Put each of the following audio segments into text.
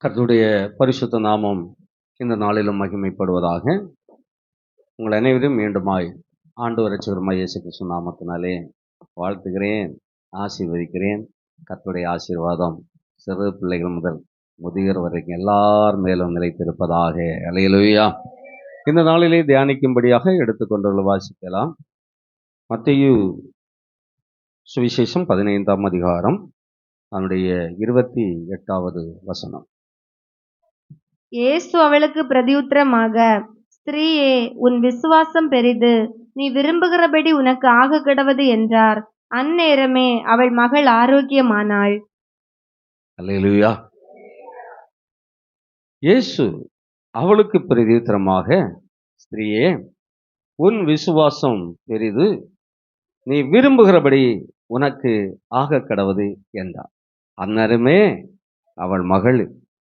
கர்த்தருடைய பரிசுத்த நாமம் இந்த நாளிலும் மகிமைப்படுவதாக. உங்கள் அனைவரும் மீண்டுமாய் ஆண்டவர் இரட்சகருமாய் இயேசு கிறிஸ்து நாமத்தினாலே வாழ்த்துகிறேன், ஆசீர்வதிக்கிறேன். கர்த்தருடைய ஆசீர்வாதம் சிறு பிள்ளைகள் முதல் முதியோர் வரைக்கும் எல்லார் மேலும் நிலைத்திருப்பதாக. அல்லேலூயா. இந்த நாளிலே தியானிக்கும்படியாக எடுத்துக்கொண்டுள்ள வாசிக்கலாம். மத்தேயு சுவிசேஷம் 15ஆம் அதிகாரம் அதனுடைய 28வது வசனம். இயேசு அவளுக்கு பிரதியுத்தரமாக, ஸ்திரீயே, உன் விசுவாசம் பெரிது, நீ விரும்புகிறபடி உனக்கு ஆக கடவது என்றார். அந்நேரமே அவள் மகள் ஆரோக்கியமானாள். அல்லேலூயா. இயேசு அவளுக்கு பிரதியுத்தரமாக, ஸ்திரீயே, உன் விசுவாசம் பெரிது, நீ விரும்புகிறபடி உனக்கு ஆக கடவது என்றார். அந்நேரமே அவள் மகள்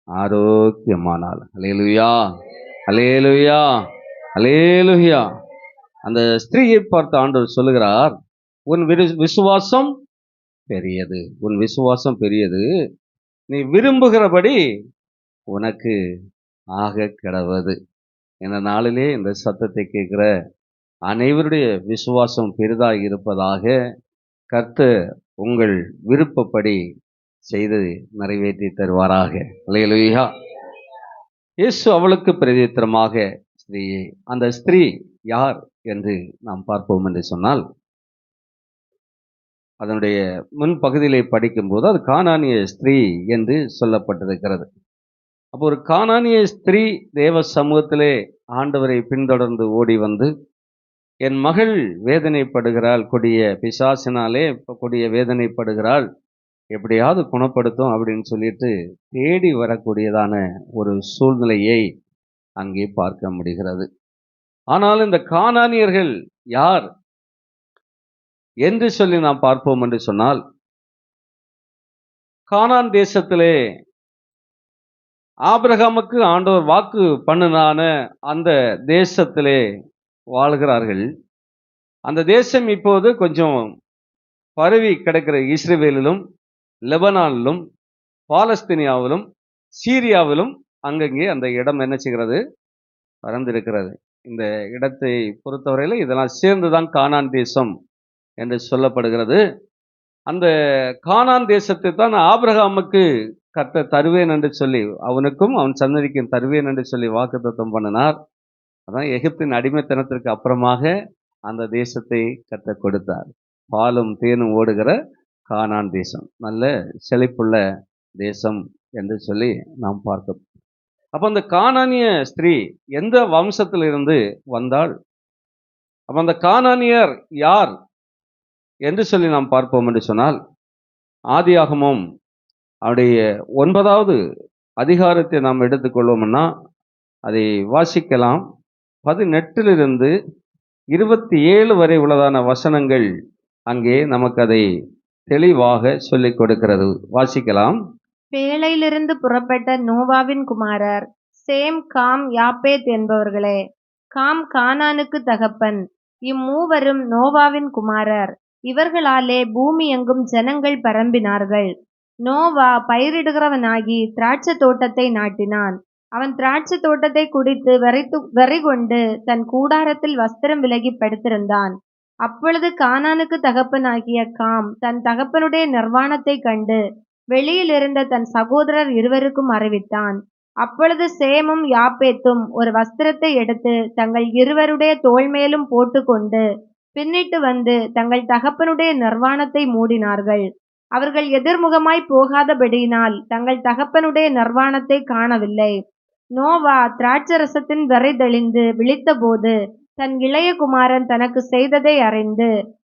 ஆரோக்கியமானாள். அல்லேலூயா, அல்லேலூயா, அல்லேலூயா. அந்த ஸ்திரீயை பார்த்து ஆண்டவர் சொல்லுகிறார், உன் விசுவாசம் பெரியது, உன் விசுவாசம் பெரியது, நீ விரும்புகிறபடி உனக்கு ஆக கடவது. இந்த நாளிலே இந்த சத்தத்தை கேட்கிற அனைவருடைய விசுவாசம் பெரிதாக இருப்பதாக. கர்த்தர் உங்கள் விருப்பப்படி செய்து நிறைவேற்றி தருவாராக. அல்லேலூயா. இயேசு அவளுக்கு பிரதியுத்தரமாக, ஸ்திரீயே. அந்த ஸ்திரீ யார் என்று நாம் பார்ப்போம் என்று சொன்னால், அதனுடைய முன் பகுதியிலே படிக்கும்போது அது கானானிய ஸ்திரீ என்று சொல்லப்பட்டிருக்கிறது. அப்போ ஒரு கானானிய ஸ்திரீ தேவ சமூகத்திலே ஆண்டவரை பின்தொடர்ந்து ஓடி வந்து, என் மகள் வேதனைப்படுகிறாள், கொடிய பிசாசினாலே கொடிய வேதனைப்படுகிறாள், எப்படியாவது குணப்படுத்தும் அப்படின்னு சொல்லிட்டு தேடி வரக்கூடியதான ஒரு சூழ்நிலையை அங்கே பார்க்க முடிகிறது. ஆனால் இந்த கானானியர்கள் யார் என்று சொல்லி நாம் பார்ப்போம் என்று சொன்னால், கானான் தேசத்திலே ஆபிரகாமுக்கு ஆண்டவர் வாக்கு பண்ணினான அந்த தேசத்திலே வாழ்கிறார்கள். அந்த தேசம் இப்போது கொஞ்சம் பரவி கிடக்கிற இஸ்ரவேலிலும் லெபனானிலும் பாலஸ்தீனியாவிலும் சீரியாவிலும் அங்கங்கே அந்த இடம் என்ன செய்கிறது, பறந்திருக்கிறது. இந்த இடத்தை பொறுத்தவரையில் இதெல்லாம் சேர்ந்துதான் கானான் தேசம் என்று சொல்லப்படுகிறது. அந்த கானான் தேசத்தை தான் ஆபிரகாமுக்கு கர்த்தர் தருவேன் என்று சொல்லி, அவனுக்கும் அவன் சந்ததிக்கும் தருவேன் என்று சொல்லி வாக்குத்தத்தம் பண்ணினார். அதான் எகிப்தின் அடிமைத்தனத்திற்கு அப்புறமாக அந்த தேசத்தை கர்த்தர் கொடுத்தார். பாலும் தேனும் ஓடுகிற கானான் தேசம், நல்ல செழிப்புள்ள தேசம் என்று சொல்லி நாம் பார்க்கிறோம். அப்போ அந்த கானானிய ஸ்திரீ எந்த வம்சத்திலிருந்து வந்தாள்? அப்போ அந்த கானானியர் யார் என்று சொல்லி நாம் பார்ப்போம் என்று சொன்னால், ஆதியாகமம் அவருடைய 9வது அதிகாரத்தை நாம் எடுத்துக்கொள்வோம்னா அதை வாசிக்கலாம். 18 27 வரை உள்ளதான வசனங்கள் அங்கே நமக்கு அதை தெளிவாக சொல்லிக் கொடுக்கிறது. வாசிக்கலாம். பேழையிலிருந்து புறப்பட்ட நோவாவின் குமாரர் சேம், காம், யாப்பேத் என்பவர்களே. காம் கானானுக்கு தகப்பன். இம்மூவரும் நோவாவின் குமாரர். இவர்களாலே பூமி எங்கும் ஜனங்கள் பரம்பினார்கள். நோவா பயிரிடுகிறவனாகி திராட்சை தோட்டத்தை நாட்டினான். அவன் திராட்சை தோட்டத்தை குடித்து வெறி கொண்டு தன் கூடாரத்தில் வஸ்திரம் விலகி படுத்திருந்தான். அப்பொழுது கானானுக்கு தகப்பனாகிய காம் தன் தகப்பனுடைய நிர்வாணத்தை கண்டு வெளியில் இருந்த தன் சகோதரர் இருவருக்கும் அறிவித்தான். அப்பொழுது சேமும் யாப்பேத்தும் ஒரு வஸ்திரத்தை எடுத்து தங்கள் இருவருடைய தோள் மேலும் போட்டுக்கொண்டு பின்னிட்டு வந்து தங்கள் தகப்பனுடைய நிர்வாணத்தை மூடினார்கள். அவர்கள் எதிர்முகமாய் போகாதபடியினால் தங்கள் தகப்பனுடைய நிர்வாணத்தை காணவில்லை. நோவா திராட்சரசத்தின் வெறி தெளிந்து விழித்தபோது தன் இளைய குமாரன் தனக்கு செய்ததை அறிந்து,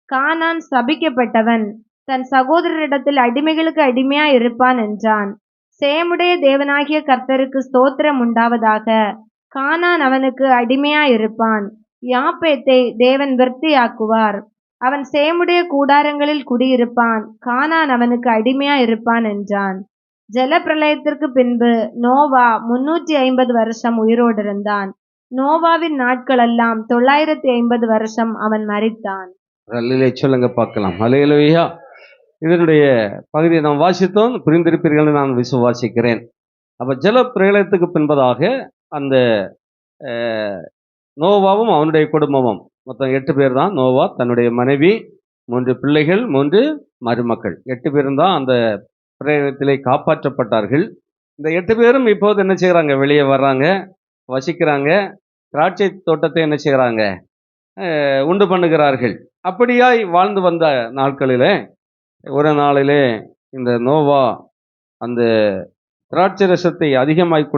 கானான் சபிக்கப்பட்டவன், தன் சகோதரரிடத்தில் அடிமைகளுக்கு அடிமையா இருப்பான் என்றான். சேமுடைய தேவனாகிய கர்த்தருக்கு ஸ்தோத்திரம் உண்டாவதாக, கானான் அவனுக்கு அடிமையா இருப்பான். யாப்பேத்தை தேவன் விருத்தியாக்குவார், அவன் சேமுடைய கூடாரங்களில் குடியிருப்பான். கானான் அவனுக்கு அடிமையா இருப்பான் என்றான். ஜல பிரளயத்திற்கு பின்பு நோவா 350 வருஷம் உயிரோடு இருந்தான். நோவாவின் நாட்களெல்லாம் 950 வருஷம் அவன் மரித்தான். சொல்லுங்க பார்க்கலாம். அல்லேலூயா. இதனுடைய பகுதியை நாம் வாசித்தோம், புரிந்திருப்பீர்கள் நான் விசுவாசிக்கிறேன். அப்ப ஜல பிரளயத்துக்கு பின்பதாக அந்த அஹ், நோவாவும் அவனுடைய குடும்பமும் மொத்தம் 8 பேர் தான். நோவா, தன்னுடைய மனைவி, 3 பிள்ளைகள், 3 மருமக்கள், 8 பேரும் தான் அந்த பிரளயத்திலே காப்பாற்றப்பட்டார்கள். இந்த 8 பேரும் இப்போது என்ன செய்கிறாங்க? வெளியே வர்றாங்க, வசிக்கிறாங்க, திராட்சை தோட்டத்தை என்ன செய்கிறாங்க? உண்டு பண்ணுகிறார்கள். அப்படியாய் வாழ்ந்து வந்த நாட்களிலே ஒரு நாளிலே இந்த நோவா அந்த திராட்சை ரசத்தை அதிகமாய்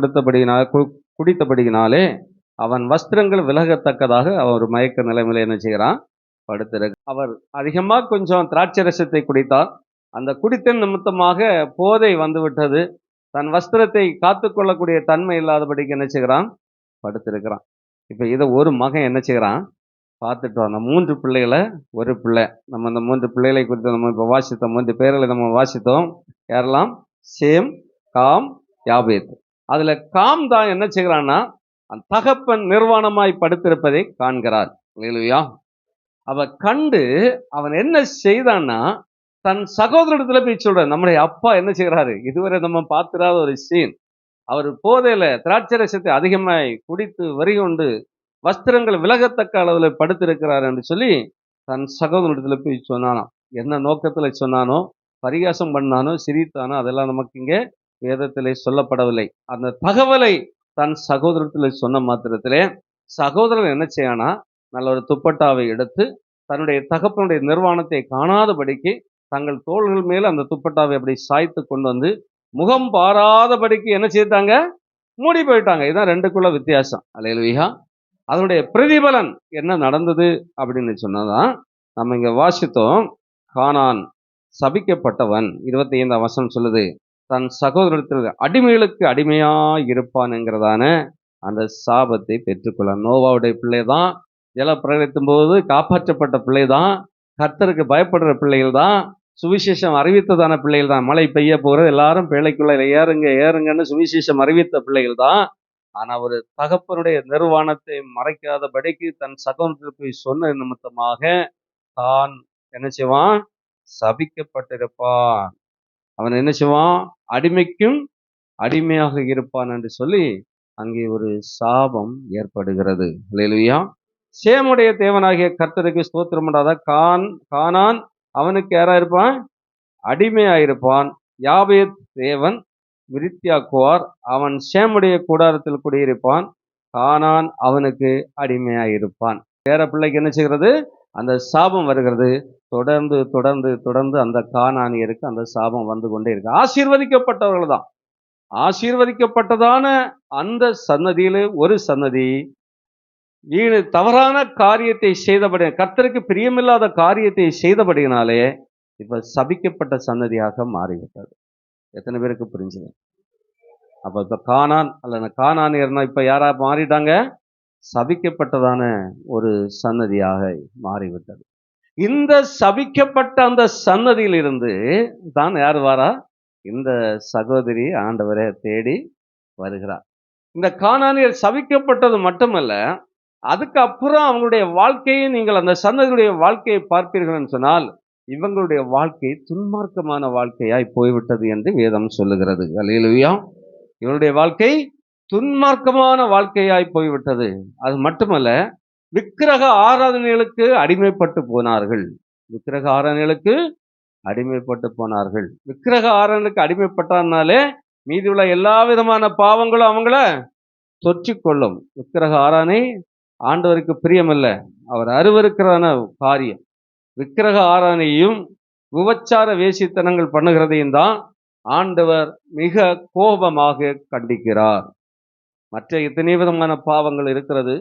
குடித்தபடியினாலே அவன் வஸ்திரங்கள் விலகத்தக்கதாக அவர் மயக்க நிலைமையில என்ன செய்கிறான்? படுத்திருக்க. அவர் அதிகமா கொஞ்சம் திராட்சை ரசத்தை குடித்தார். அந்த குடித்த நிமித்தமாக போதை வந்து விட்டது. தன் வஸ்திரத்தை காத்துக்கொள்ளக்கூடிய தன்மை இல்லாதபடிக்கு என்ன செய்கிறான்? படுத்திருக்கிறான். இப்ப இதை ஒரு மகன் என்ன செய்கிறான்? பார்த்துட்டு அந்த 3 பிள்ளைகளை, ஒரு பிள்ளை. நம்ம அந்த 3 பிள்ளைகளை குறித்து நம்ம இப்போ வாசித்தோம். 3 பேர்களை நம்ம வாசித்தோம். யாரெல்லாம்? Same, com, யாபேத். அதுல காம் தான் என்ன செய்கிறான்னா, அந்த தகப்பன் நிர்வாணமாய் படுத்திருப்பதை காண்கிறார். இல்லையா? அவ கண்டு அவன் என்ன செய்தான்னா, தன் சகோதரத்துல போய் சொல்ற, நம்முடைய அப்பா என்ன செய்கிறாரு? இதுவரை நம்ம பார்த்திராத ஒரு சீன். அவர் போதையில திராட்சை ரசத்தை அதிகமாய் குடித்து வரிகொண்டு வஸ்திரங்கள் விலகத்தக்க அளவில் படுத்திருக்கிறார் என்று சொல்லி தன் சகோதரத்தில் போய் சொன்னானாம். என்ன நோக்கத்துல சொன்னானோ, பரிகாசம் பண்ணானோ, சிரித்தானோ, அதெல்லாம் நமக்கு இங்கே வேதத்திலே சொல்லப்படவில்லை. அந்த தகவலை தன் சகோதரத்தில் சொன்ன மாத்திரத்திலே சகோதரன் என்ன செய்யானா, நல்ல ஒரு துப்பட்டாவை எடுத்து தன்னுடைய தகப்பனுடைய நிர்வாணத்தை காணாதபடிக்கு தங்கள் தோள்கள் மேல அந்த துப்பட்டாவை அப்படி சாய்த்து கொண்டு வந்து முகம் பாராதபடிக்கு என்ன செய்தாங்க? மூடி போயிட்டாங்க. இதுதான் ரெண்டுக்குள்ள வித்தியாசம். அல்லேலூயா. அதனுடைய பிரதிபலன் என்ன நடந்தது அப்படின்னு சொன்னதான் நம்ம இங்க வாசித்தோம். கானான் சபிக்கப்பட்டவன். 25ஆம் வசனம் சொல்லுது, தன் சகோதரத்தில் அடிமைகளுக்கு அடிமையா இருப்பான் என்கிறதான அந்த சாபத்தை பெற்றுக்கொள்ள. நோவாவுடைய பிள்ளை தான், ஜல பிரளயத்தின் போது காப்பாற்றப்பட்ட பிள்ளை தான், கர்த்தருக்கு பயப்படுற பிள்ளைகள் தான், சுவிசேஷம் அறிவித்ததான பிள்ளைகள் தான். மழை பெய்ய போகிறது, எல்லாரும் பிள்ளைக்குள்ள ஏறுங்க ஏறுங்கன்னு சுவிசேஷம் அறிவித்த பிள்ளைகள் தான். ஆனா ஒரு தகப்பனுடைய நிர்வாணத்தை மறைக்காதபடிக்கு தன் சகோதரத்தில் போய் சொன்ன நிமித்தமாக தான் என்ன செய்வான்? சபிக்கப்பட்டிருப்பான். அவன் என்ன செய்வான்? அடிமைக்கும் அடிமையாக இருப்பான் என்று சொல்லி அங்கே ஒரு சாபம் ஏற்படுகிறது. அல்லேலூயா. சேமுடைய தேவனாகிய கர்த்தருக்கு ஸ்தோத்திரம் உண்டாத. கானான் அவனுக்கு யாரா இருப்பான்? அடிமையாயிருப்பான். யாபேத் தேவன் விருத்தியாக்குவார். அவன் சேமுடைய கூடாரத்தில் குடியிருப்பான். கானான் அவனுக்கு அடிமையாயிருப்பான். பேர பிள்ளைக்கு என்ன செய்கிறது? அந்த சாபம் வருகிறது. தொடர்ந்து தொடர்ந்து தொடர்ந்து அந்த கானானியருக்கு அந்த சாபம் வந்து கொண்டே இருக்கு. ஆசீர்வதிக்கப்பட்டவர்கள் தான். ஆசீர்வதிக்கப்பட்டதான அந்த சன்னதியிலே ஒரு சன்னதி தவறான காரியத்தை செய்தபடி, கர்த்தருக்கு பிரியமில்லாத காரியத்தை செய்தபடியினாலே இப்ப சபிக்கப்பட்ட சன்னதியாக மாறிவிட்டது. எத்தனை பேருக்கு புரிஞ்சுது? அப்ப இப்ப கானான் அல்ல கானானியர்னா இப்ப யாரா மாறிட்டாங்க? சபிக்கப்பட்டதான ஒரு சன்னதியாக மாறிவிட்டது. இந்த சபிக்கப்பட்ட அந்த சன்னதியில் இருந்து தான் யார் வாரா? இந்த சகோதரி ஆண்டவரை தேடி வருகிறார். இந்த கானானியர் சபிக்கப்பட்டது மட்டுமல்ல, அதுக்கு அப்புறம் அவங்களுடைய வாழ்க்கையை நீங்கள் அந்த சன்னதியுடைய வாழ்க்கையை பார்ப்பீர்கள் சொன்னால் இவங்களுடைய வாழ்க்கை துன்மார்க்கமான வாழ்க்கையாய் போய்விட்டது என்று வேதம் சொல்லுகிறது. அல்லேலூயா. இவருடைய வாழ்க்கை துன்மார்க்கமான வாழ்க்கையாய் போய்விட்டது. அது மட்டுமல்ல, விக்கிரக ஆராதனைகளுக்கு அடிமைப்பட்டு போனார்கள். விக்கிரக ஆராதனைகளுக்கு அடிமைப்பட்டு போனார்கள். விக்கிரக ஆராதனைகளுக்கு அடிமைப்பட்டாலே மீதி உள்ள எல்லா விதமான பாவங்களும் அவங்கள தொற்றிக்கொள்ளும். விக்கிரக ஆராதனை ஆண்டவருக்கு பிரியமல்ல, அவர் அருவருக்கிறதான காரியம். விக்கிரக ஆராதனையும் விபச்சார வேசித்தனங்கள் பண்ணுகிறதையும் தான் ஆண்டவர் மிக கோபமாக கண்டிக்கிறார். மற்ற எத்தனை விதமான பாவங்கள் இருக்கிறது.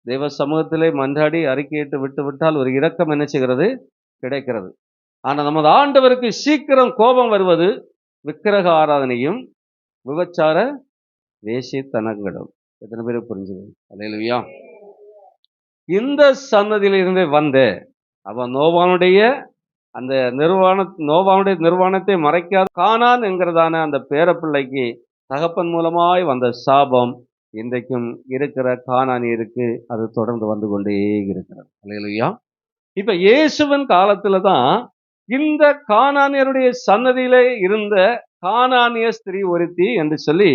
தெய்வ சமூகத்திலே மன்றாடி அறிக்கையிட்டு விட்டு விட்டால் ஒரு இரக்கம் என்ன செய்கிறது? கிடைக்கிறது. ஆனால் நமது ஆண்டவருக்கு சீக்கிரம் கோபம் வருவது விக்கிரக ஆராதனையும் விபச்சார வேசித்தனங்களும். எத்தனை பேருக்கு புரிஞ்சுது? அல்லேலூயா. இந்த சன்னதியிலிருந்து வந்த அவன் நோவானுடைய அந்த நோவானுடைய நிர்வாணத்தை மறைக்காத கானான் என்கிறதான அந்த பேரப்பிள்ளைக்கு தகப்பன் மூலமாய் வந்த சாபம் இன்றைக்கும் இருக்கிற கானானியருக்கு அது தொடர்ந்து வந்து கொண்டே இருக்கிறது. அல்லேலூயா. இப்ப இயேசுவின் காலத்துல தான் இந்த கானானியருடைய சன்னதியிலே இருந்த கானானிய ஸ்திரீ ஒருத்தி என்று சொல்லி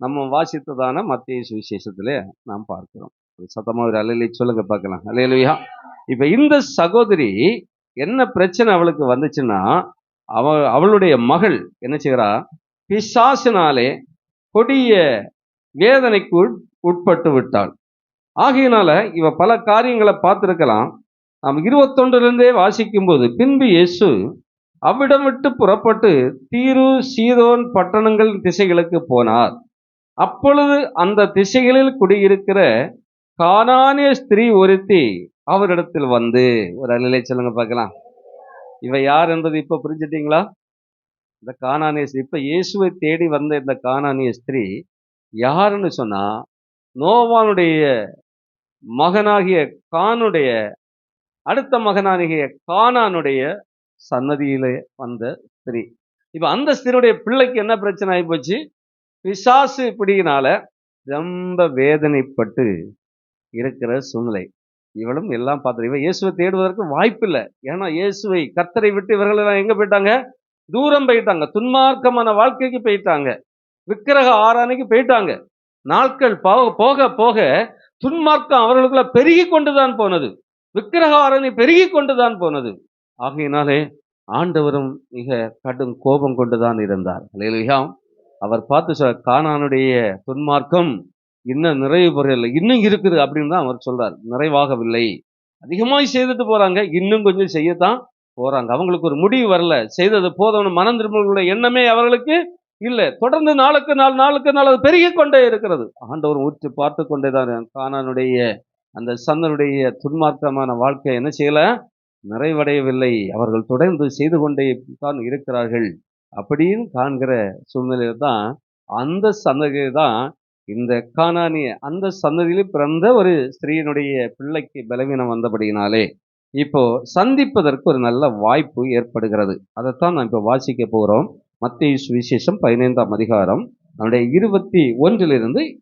நம்ம வாசித்ததான மத்திய சுவிசேஷத்திலே நாம் பார்க்கிறோம். சத்தமா ஒரு அல்லேலூயா சொல்லுங்க பார்க்கலாம். அல்லேலூயா. இப்ப இந்த சகோதரி என்ன பிரச்சனை அவளுக்கு வந்துச்சுன்னா, அவளுடைய மகள் என்ன செய்கிறா, பிசாசினாலே கொடிய வேதனைக்கு உட்பட்டு விட்டாள். ஆகையினால இவ பல காரியங்களை பார்த்திருக்கலாம். நாம் 21 வாசிக்கும் போது, பின்பு இயேசு அவ்விடம் விட்டு புறப்பட்டு தீரு சீதோன் பட்டணங்கள் திசைகளுக்கு போனார். அப்பொழுது அந்த திசைகளில் குடியிருக்கிற கானானிய ஸ்திரீ ஒருத்தி அவரிடத்தில் வந்து, ஒரு அல்லேலூயா சொல்லுங்க பார்க்கலாம். இவ யார் என்பது இப்ப புரிஞ்சுட்டீங்களா? இந்த கானானிய ஸ்திரீ, இப்ப இயேசுவை தேடி வந்த இந்த கானானிய ஸ்திரீ யாருன்னு சொன்னா, நோவானுடைய மகனாகிய கானுடைய அடுத்த மகனாகிய கானானுடைய சன்னதியிலே வந்த ஸ்திரீ. இப்ப அந்த ஸ்திரீடைய பிள்ளைக்கு என்ன பிரச்சனை ஆகி போச்சு? பிசாசு பிடியினால ரொம்ப வேதனைப்பட்டு இருக்கிற சூழ்நிலை. இவளும் எல்லாம் பார்த்து, இவ இயேசுவை தேடுவதற்கு வாய்ப்பு இல்லை. ஏன்னா இயேசுவை, கர்த்தரை விட்டு இவர்கள் எல்லாம் எங்க போயிட்டாங்க? தூரம் போயிட்டாங்க. துன்மார்க்கமான வாழ்க்கைக்கு போயிட்டாங்க. விக்கிரக ஆராதனைக்கு போயிட்டாங்க. நாட்கள் போக போக துன்மார்க்கம் அவர்களுக்குள்ள பெருகி கொண்டுதான் போனது. விக்கிரக ஆராதனை பெருகி கொண்டுதான் போனது. ஆகையினாலே ஆண்டவரும் மிக கடும் கோபம் கொண்டுதான் இருந்தார். அல்லேலூயா. அவர் பார்த்து கானானுடைய துன்மார்க்கம் இன்னும் நிறைவு பெறவில்லை, இன்னும் இருக்குது அப்படின்னு தான் அவர் சொல்றார். நிறைவாகவில்லை, அதிகமாய் செய்துட்டு போறாங்க, இன்னும் கொஞ்சம் செய்யத்தான் போறாங்க. அவங்களுக்கு ஒரு முடிவு வரல. செய்தது போதும்னு மனம் திரும்புகிற எண்ணமே அவர்களுக்கு இல்லை. தொடர்ந்து நாளுக்கு நாள் அது பெருகி கொண்டே இருக்கிறது. ஆண்டவர் உற்று பார்த்து கொண்டேதான் கானானுடைய அந்த சந்தனுடைய துன்மார்க்கமான வாழ்க்கை என்ன செய்யல, நிறைவடையவில்லை. அவர்கள் தொடர்ந்து செய்து கொண்டே தான் இருக்கிறார்கள். அப்படின்னு காண்கிற சூழ்நிலையில தான் அந்த சந்ததியை தான் இந்த கானானிய அந்த சந்ததியில் பிறந்த ஒரு ஸ்திரீயினுடைய பிள்ளைக்கு பலவீனம் வந்தபடியினாலே இப்போ சந்திப்பதற்கு ஒரு நல்ல வாய்ப்பு ஏற்படுகிறது. அதைத்தான் நான் இப்போ வாசிக்க போகிறோம். மத்தேயு சுவிசேஷம் 15ஆம் அதிகாரம் நம்முடைய 21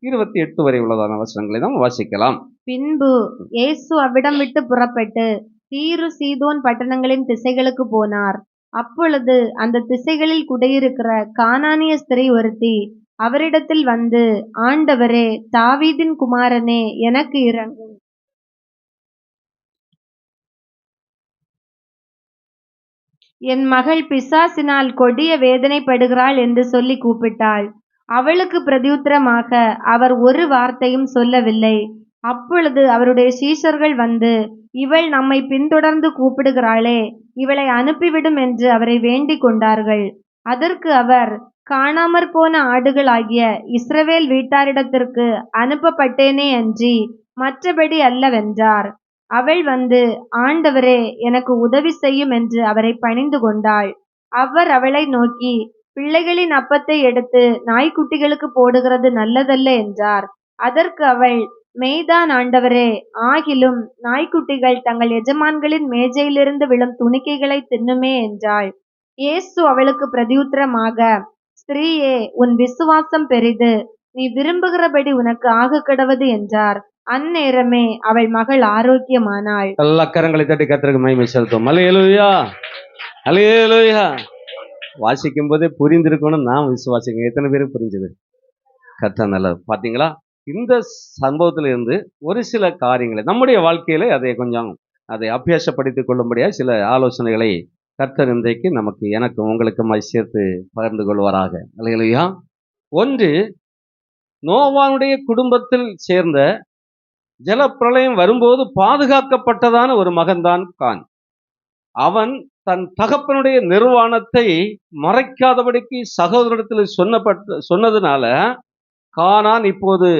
28 வரை உள்ளதான வசனங்களை நாம் வாசிக்கலாம். பின்பு இயேசு அவ்விடம் விட்டு புறப்பட்டு தீரு சீதோன் பட்டணங்களின் திசைகளுக்கு போனார். அப்பொழுது அந்த திசைகளில் குடியிருக்கிற கானானிய ஸ்திரீ ஒருத்தி அவரிடத்தில் வந்து, ஆண்டவரே, தாவீதின் குமாரனே, எனக்கு இரங்கும். என் மகள் பிசாசினால் கொடிய வேதனைப்படுகிறாள் என்று சொல்லி கூப்பிட்டாள். அவளுக்கு பிரதியுத்தரமாக அவர் ஒரு வார்த்தையும் சொல்லவில்லை. அப்பொழுது அவருடைய சீஷர்கள் வந்து, இவள் நம்மை பின்தொடர்ந்து கூப்பிடுகிறாளே, இவளை அனுப்பிவிடும் என்று அவரை வேண்டிக் கொண்டார்கள். அதற்கு அவர், காணாமற் போன ஆடுகள் ஆகிய இஸ்ரவேல் வீட்டாரிடத்திற்கு அனுப்பப்பட்டேனே அன்றி மற்றபடி அல்லவென்றார். அவள் வந்து, ஆண்டவரே, எனக்கு உதவி செய்யும் என்று அவரை பணிந்து கொண்டாள். அவர் அவளை நோக்கி, பிள்ளைகளின் அப்பத்தை எடுத்து நாய்க்குட்டிகளுக்கு போடுகிறது நல்லதல்ல என்றார். அதற்கு அவள், மெய்தான் ஆண்டவரே, ஆகிலும் நாய்க்குட்டிகள் தங்கள் எஜமான்களின் மேஜையிலிருந்து விழும் துணிக்கைகளை தின்னுமே என்றாள். இயேசு அவளுக்கு பிரதியுத்தரமாக, ஸ்திரீயே, உன் விசுவாசம் பெரிது, நீ விரும்புகிறபடி உனக்கு ஆகக்கடவது என்றார். அந்நேரமே அவள் மகள் ஆரோக்கியமானாள். எல்லா கரங்களை தட்டி கர்த்தருக்கு மகிமை செலுத்துவோம். அல்லேலூயா, அல்லேலூயா. வாசிக்கும் போதே புரிந்திருக்கணும். நான் விசுவாசிங்க. எத்தனை பேருக்கு புரிஞ்சது? கர்த்தர் நல்லது. பார்த்தீங்களா? இந்த சம்பவத்தில் இருந்து ஒரு சில காரியங்களை நம்முடைய வாழ்க்கையில அதை அபியாசப்படுத்திக் கொள்ளும்படியா சில ஆலோசனைகளை கர்த்தர் இன்றைக்கு நமக்கு, எனக்கும் உங்களுக்கும் சேர்த்து பகிர்ந்து கொள்வாராக. அல்லேலூயா. ஒன்று, நோவானுடைய குடும்பத்தில் சேர்ந்த ஜலப்பிரளயம் வரும்போது பாதுகாக்கப்பட்டதான ஒரு மகன்தான் கான். அவன் தன் தகப்பனுடைய நிர்வாணத்தை மறைக்காதபடிக்கு சகோதரத்தில் சொன்னதுனால கானான் இப்போது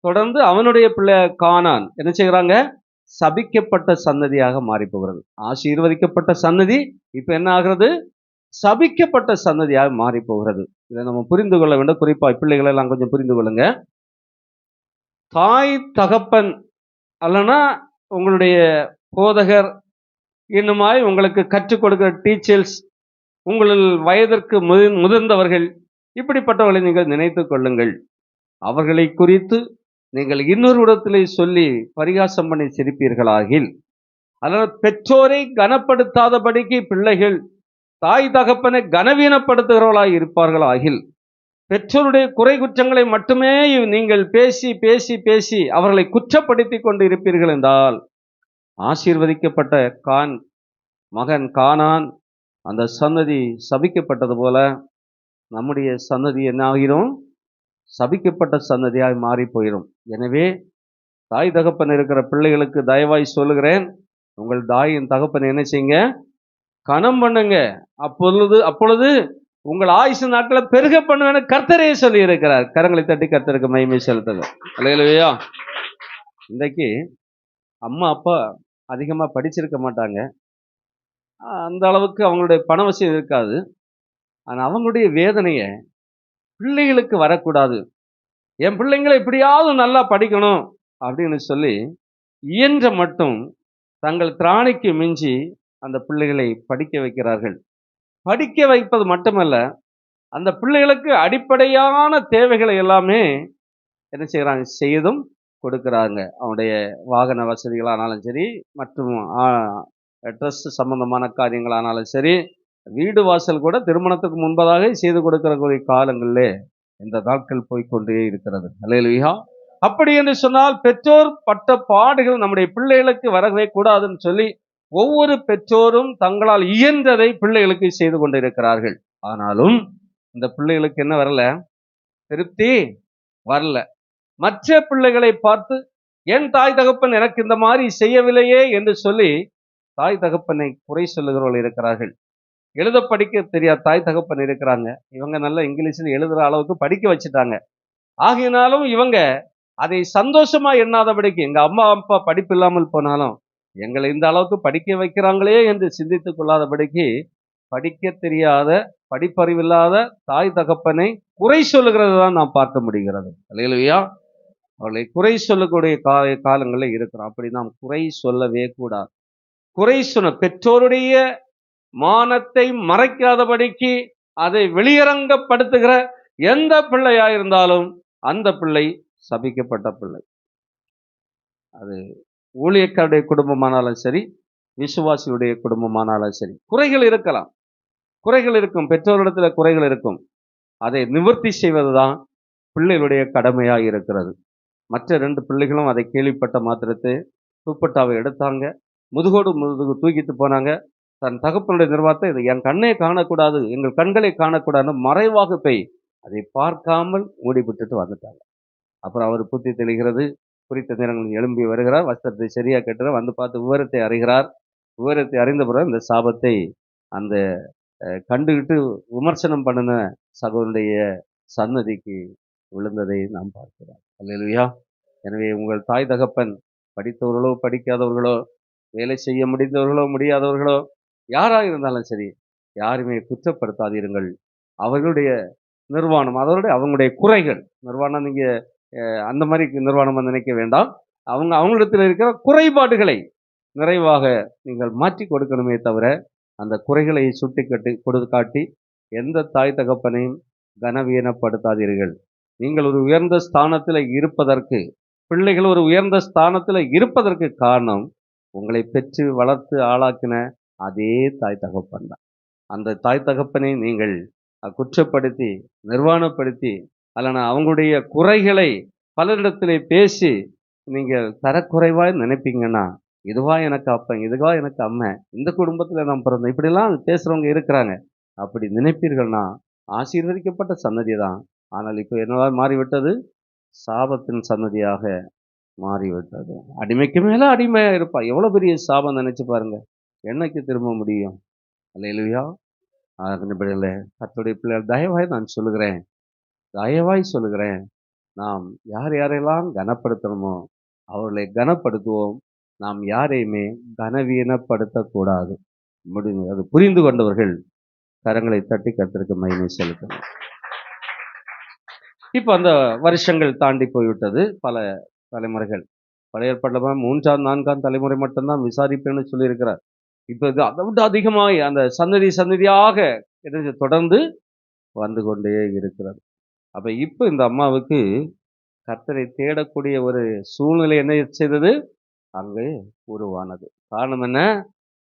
தொடர்ந்து அவனுடைய பிள்ளை கானான் என்ன செய்கிறாங்க? சபிக்கப்பட்ட சன்னதியாக மாறி போகிறது. ஆசீர்வதிக்கப்பட்ட சன்னதி இப்ப என்ன ஆகிறது? சபிக்கப்பட்ட சன்னதியாக மாறி போகிறது. இதை நம்ம புரிந்து கொள்ள வேண்டும். குறிப்பா பிள்ளைகளை எல்லாம் கொஞ்சம் புரிந்து கொள்ளுங்க. தாய் தகப்பன் அல்லனா உங்களுடைய போதகர் இன்னுமாய் உங்களுக்கு கற்றுக் கொடுக்கிற டீச்சர்ஸ், உங்களில் வயதிற்கு முதிர்ந்தவர்கள், இப்படிப்பட்டவர்களை நீங்கள் நினைத்து கொள்ளுங்கள். அவர்களை குறித்து நீங்கள் இன்னொரு இடத்திலே சொல்லி பரிகாசம் பண்ணி சிரிப்பீர்களாகில், அதனால் பெற்றோரை கனப்படுத்தாதபடிக்கு பிள்ளைகள் தாய் தகப்பனை கனவீனப்படுத்துகிறவர்களாய் இருப்பார்கள் ஆகில் பெற்றோருடைய குறை குற்றங்களை மட்டுமே நீங்கள் பேசி பேசி பேசி அவர்களை குற்றப்படுத்தி கொண்டு இருப்பீர்கள் என்றால் ஆசீர்வதிக்கப்பட்ட மகன் கானான் அந்த சன்னதி சபிக்கப்பட்டது போல நம்முடைய சன்னதி என்ன ஆகிரும்? சபிக்கப்பட்ட சன்னதியாய் மாறி போயிடும். எனவே தாய் தகப்பன் இருக்கிற பிள்ளைகளுக்கு தயவாய் சொல்லுகிறேன், உங்கள் தாயின் தகப்பன் என்ன செய்யுங்க? கனம் பண்ணுங்க. அப்பொழுது உங்கள் ஆயுசு நாட்களை பெருக பண்ணுவேன்னு கர்த்தரே சொல்லி இருக்கிறார். கரங்களை தட்டி கர்த்தருக்கு மகிமை செலுத்துங்க. அல்லேலூயா. இன்றைக்கு அம்மா அப்பா அதிகமா படிச்சிருக்க மாட்டாங்க, அந்த அளவுக்கு அவங்களுடைய பண வசதி இருக்காது. ஆனால் அவங்களுடைய வேதனையை பிள்ளைகளுக்கு வரக்கூடாது. என் பிள்ளைங்களை எப்படியாவது நல்லா படிக்கணும் அப்படின்னு சொல்லி இயன்ற மட்டும் தங்கள் திராணிக்கு மிஞ்சி அந்த பிள்ளைகளை படிக்க வைக்கிறார்கள். படிக்க வைப்பது மட்டுமல்ல, அந்த பிள்ளைகளுக்கு அடிப்படையான தேவைகளை எல்லாமே என்ன செய்கிறாங்க? செய்தும் கொடுக்குறாங்க. அவனுடைய வாகன வசதிகளானாலும் சரி, மற்றும் ட்ரெஸ் சம்பந்தமான காரியங்களானாலும் சரி, வீடு வாசல் கூட திருமணத்துக்கு முன்பதாக செய்து கொடுக்கக்கூடிய காலங்களிலே இந்த நாட்கள் போய்கொண்டே இருக்கிறது. அல்லேலூயா. அப்படி என்று சொன்னால் பெற்றோர் பட்ட பாடுகள் நம்முடைய பிள்ளைகளுக்கு வரவே கூடாதுன்னு சொல்லி ஒவ்வொரு பெற்றோரும் தங்களால் இயன்றதை பிள்ளைகளுக்கு செய்து கொண்டிருக்கிறார்கள். ஆனாலும் இந்த பிள்ளைகளுக்கு என்ன வரல? திருப்தி வரல. மற்ற பிள்ளைகளை பார்த்து என் தாய் தகப்பன் எனக்கு இந்த மாதிரி செய்யவில்லையே என்று சொல்லி தாய் தகப்பனை குறை சொல்லுகிறவர்கள் இருக்கிறார்கள். எழுத படிக்க தெரியாத தாய் தகப்பன் இருக்கிறாங்க. இவங்க நல்ல இங்கிலீஷில் எழுதுற அளவுக்கு படிக்க வச்சுட்டாங்க. ஆகினாலும் இவங்க அதை சந்தோஷமா எண்ணாதபடிக்கு, எங்க அம்மா அப்பா படிப்பு இல்லாமல் போனாலும் எங்களை இந்த அளவுக்கு படிக்க வைக்கிறாங்களே என்று சிந்தித்துக் கொள்ளாதபடிக்கு படிக்க தெரியாத, படிப்பறிவில்லாத தாய் தகப்பனை குறை சொல்லுகிறது தான் நாம் பார்க்க முடிகிறது. அல்லேலூயா. அவர்களை குறை சொல்லக்கூடிய காலங்களில் இருக்கிறோம். அப்படி நாம் குறை சொல்லவே கூடாது. குறை சொன்ன பெற்றோருடைய மானத்தை மறைக்காதபடிக்கு அதை வெளியரங்கப்படுத்துகிற எந்த பிள்ளையாயிருந்தாலும் அந்த பிள்ளை சபிக்கப்பட்ட பிள்ளை. அது ஊழியக்காருடைய குடும்பமானாலும் சரி, விசுவாசியுடைய குடும்பமானாலும் சரி, குறைகள் இருக்கலாம். குறைகள் இருக்கும், பெற்றோரிடத்தில் குறைகள் இருக்கும். அதை நிவர்த்தி செய்வதுதான் பிள்ளைகளுடைய கடமையாக இருக்கிறது. மற்ற 2 பிள்ளைகளும் அதை கேள்விப்பட்ட மாத்திரத்தை துப்பட்டாவை எடுத்தாங்க, முதுகு தூக்கிட்டு போனாங்க. தன் தகப்பனுடைய நிர்வாகத்தை, இதை என் கண்ணே காணக்கூடாது, எங்கள் கண்களை காணக்கூடாதுன்னு மறைவாக போய் அதை பார்க்காமல் மூடிவிட்டுட்டு வந்துட்டாங்க. அப்புறம் அவர் புத்தி தெளிகிறது. குறித்த நேரங்களில் எழும்பி வருகிறார், வஸ்திரத்தை சரியா கட்டுறார், வந்து பார்த்து விவரத்தை அறிகிறார். விவரத்தை அறிந்த பிறகு இந்த சாபத்தை அந்த கண்டுகிட்டு விமர்சனம் பண்ணின சகோதரனுடைய சன்னதிக்கு விழுந்ததை நாம் பார்க்கிறோம். அல்லேலூயா. எனவே உங்கள் தாய் தகப்பன் படித்தவர்களோ படிக்காதவர்களோ, வேலை செய்ய முடிந்தவர்களோ முடியாதவர்களோ, யாராக இருந்தாலும் சரி, யாருமே குற்றப்படுத்தாதீர்கள். அவர்களுடைய நிர்வாணம், அதோட அவங்களுடைய குறைகள், நிர்வாணம் நீங்க அந்த மாதிரி நிர்வாணம் நினைக்க வேண்டாம். அவங்களிடத்தில் இருக்கிற குறைபாடுகளை நிறைவாக நீங்கள் மாற்றி கொடுக்கணுமே தவிர, அந்த குறைகளை சுட்டி காட்டி எந்த தாய் தகப்பனையும் கனவீனப்படுத்தாதீர்கள். நீங்கள் ஒரு உயர்ந்த ஸ்தானத்தில் இருப்பதற்கு, பிள்ளைகள் ஒரு உயர்ந்த ஸ்தானத்தில் இருப்பதற்கு காரணம் உங்களை பெற்று வளர்த்து ஆளாக்கின அதே தாய் தகப்பன் தான். அந்த தாய் தகப்பனை நீங்கள் குற்றப்படுத்தி நிர்வாணப்படுத்தி அல்லனா அவங்களுடைய குறைகளை பலரிடத்திலே பேசி நீங்கள் தரக்குறைவாய் நினைப்பீங்கன்னா, இதுவா எனக்கு அப்பன், இதுவா எனக்கு அம்மன், இந்த குடும்பத்தில் நாம் பிறந்தோம், இப்படிலாம் பேசுகிறவங்க இருக்கிறாங்க. அப்படி நினைப்பீர்கள்னா ஆசீர்வதிக்கப்பட்ட சன்னதி தான். ஆனால் இப்போ என்னவா மாறிவிட்டது? சாபத்தின் சன்னதியாக மாறிவிட்டது. அடிமைக்கு மேலே அடிமையாக இருப்பா. எவ்வளோ பெரிய சாபம் நினைச்சு பாருங்க. என்னைக்கு திரும்ப முடியும்? அல்லேலூயா. அதன்படியில் கர்த்தருடைய பிள்ளைகள் தயவாய் நான் சொல்லுகிறேன், தயவாய் சொல்லுகிறேன், நாம் யாரெல்லாம் கனப்படுத்தணுமோ அவர்களை கனப்படுத்துவோம். நாம் யாரையுமே கனவீனப்படுத்தக்கூடாது. அது புரிந்து கொண்டவர்கள் கரங்களை தட்டி கர்த்தருக்கு மகிமை செலுத்தணும். இப்போ அந்த வருஷங்கள் தாண்டி போய்விட்டது. பல தலைமுறைகள், பழைய ஏற்பாட்டில் 3ஆம் 4ஆம் தலைமுறை மட்டும்தான் விசாரிப்பேன்னு சொல்லியிருக்கிறார். இப்போ இது அதை விட அதிகமாக அந்த சந்ததியாக தொடர்ந்து வந்து கொண்டே இருக்கிறது. அப்போ இப்போ இந்த அம்மாவுக்கு கர்த்தரை தேடக்கூடிய ஒரு சூழ்நிலை என்ன செய்தது? அங்கே உருவானது. காரணம் என்ன?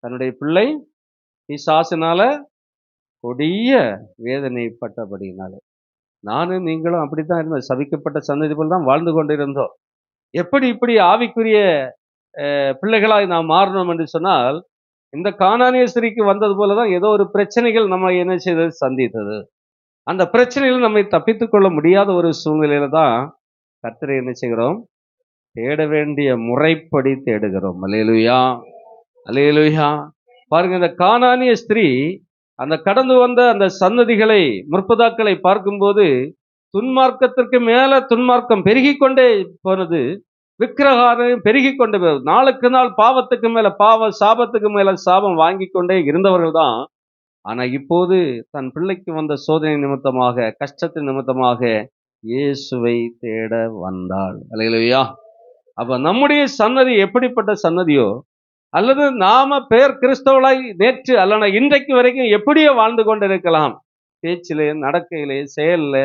தன்னுடைய பிள்ளை பிசாசினால கொடிய வேதனைப்பட்டபடினாலே. நானும் நீங்களும் அப்படித்தான் இருந்தோம். சபிக்கப்பட்ட சந்ததி போல் தான் வாழ்ந்து கொண்டிருந்தோம். எப்படி இப்படி ஆவிக்குரிய பிள்ளைகளாய் நாம் மாறணும் என்று சொன்னால், இந்த கானானிய ஸ்திரீக்கு வந்தது போல தான் ஏதோ ஒரு பிரச்சனைகள் நம்ம என்ன செய்தது, சந்தித்தது. அந்த பிரச்சனையில் நம்மை தப்பித்துக் கொள்ள முடியாத ஒரு சூழ்நிலையில தான் கர்த்தரை என்ன செய்கிறோம், தேட வேண்டிய முறைப்படி தேடுகிறோம். அல்லேலூயா, அல்லேலூயா. பாருங்க, இந்த கானானிய ஸ்திரீ அந்த கடந்து வந்த அந்த சன்னதிகளை, முற்பதாக்களை பார்க்கும்போது துன்மார்க்கத்திற்கு மேல துன்மார்க்கம் பெருகிக் கொண்டே போனது. விக்கிரகாரம் பெருகிக் கொண்டு போகுது. நாளுக்கு நாள் பாவத்துக்கு மேல பாவம், சாபத்துக்கு மேல சாபம் வாங்கி கொண்டே இருந்தவர்கள் தான். ஆனா இப்போது தன் பிள்ளைக்கு வந்த சோதனை நிமித்தமாக, கஷ்டத்தின் நிமித்தமாக இயேசுவை தேட வந்தாள். அல்லேலூயா. அப்ப நம்முடைய சன்னதி எப்படிப்பட்ட சன்னதியோ, அல்லது நாம பேர் கிறிஸ்தவளாய் நேற்று அல்லனா இன்றைக்கு வரைக்கும் எப்படியோ வாழ்ந்து கொண்டிருக்கலாம். பேச்சிலே, நடக்கையிலே, செயல்ல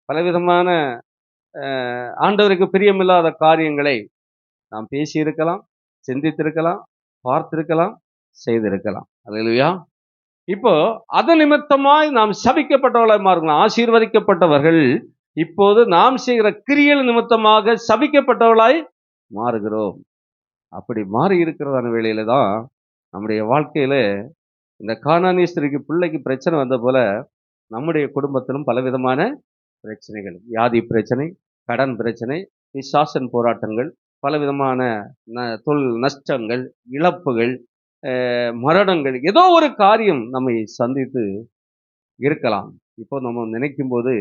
பலவிதமான ஆண்டவருக்கு பிரியமில்லாத காரியங்களை நாம் பேசியிருக்கலாம், சிந்தித்திருக்கலாம், பார்த்திருக்கலாம், செய்திருக்கலாம். அல்லேலூயா. இப்போ அது நிமித்தமாய் நாம் சபிக்கப்பட்டவர்களாய் மாறுகிறோம். ஆசீர்வதிக்கப்பட்டவர்கள் இப்போது நாம் செய்கிற கிரியல் நிமித்தமாக சபிக்கப்பட்டவர்களாய் மாறுகிறோம். அப்படி மாறி இருக்கிறதான வேளையில தான் நம்முடைய வாழ்க்கையில இந்த கானானிய ஸ்திரீக்கு பிள்ளைக்கு பிரச்சனை வந்த போல நம்முடைய குடும்பத்திலும் பலவிதமான பிரச்சனைகள், வியாதி பிரச்சனை, கடன் பிரச்சனை, பிசாசன் போராட்டங்கள், பலவிதமான தொழில் நஷ்டங்கள், இழப்புகள், மரணங்கள், ஏதோ ஒரு காரியம் நம்மை சந்தித்து இருக்கலாம். இப்போ நம்ம நினைக்கும் போது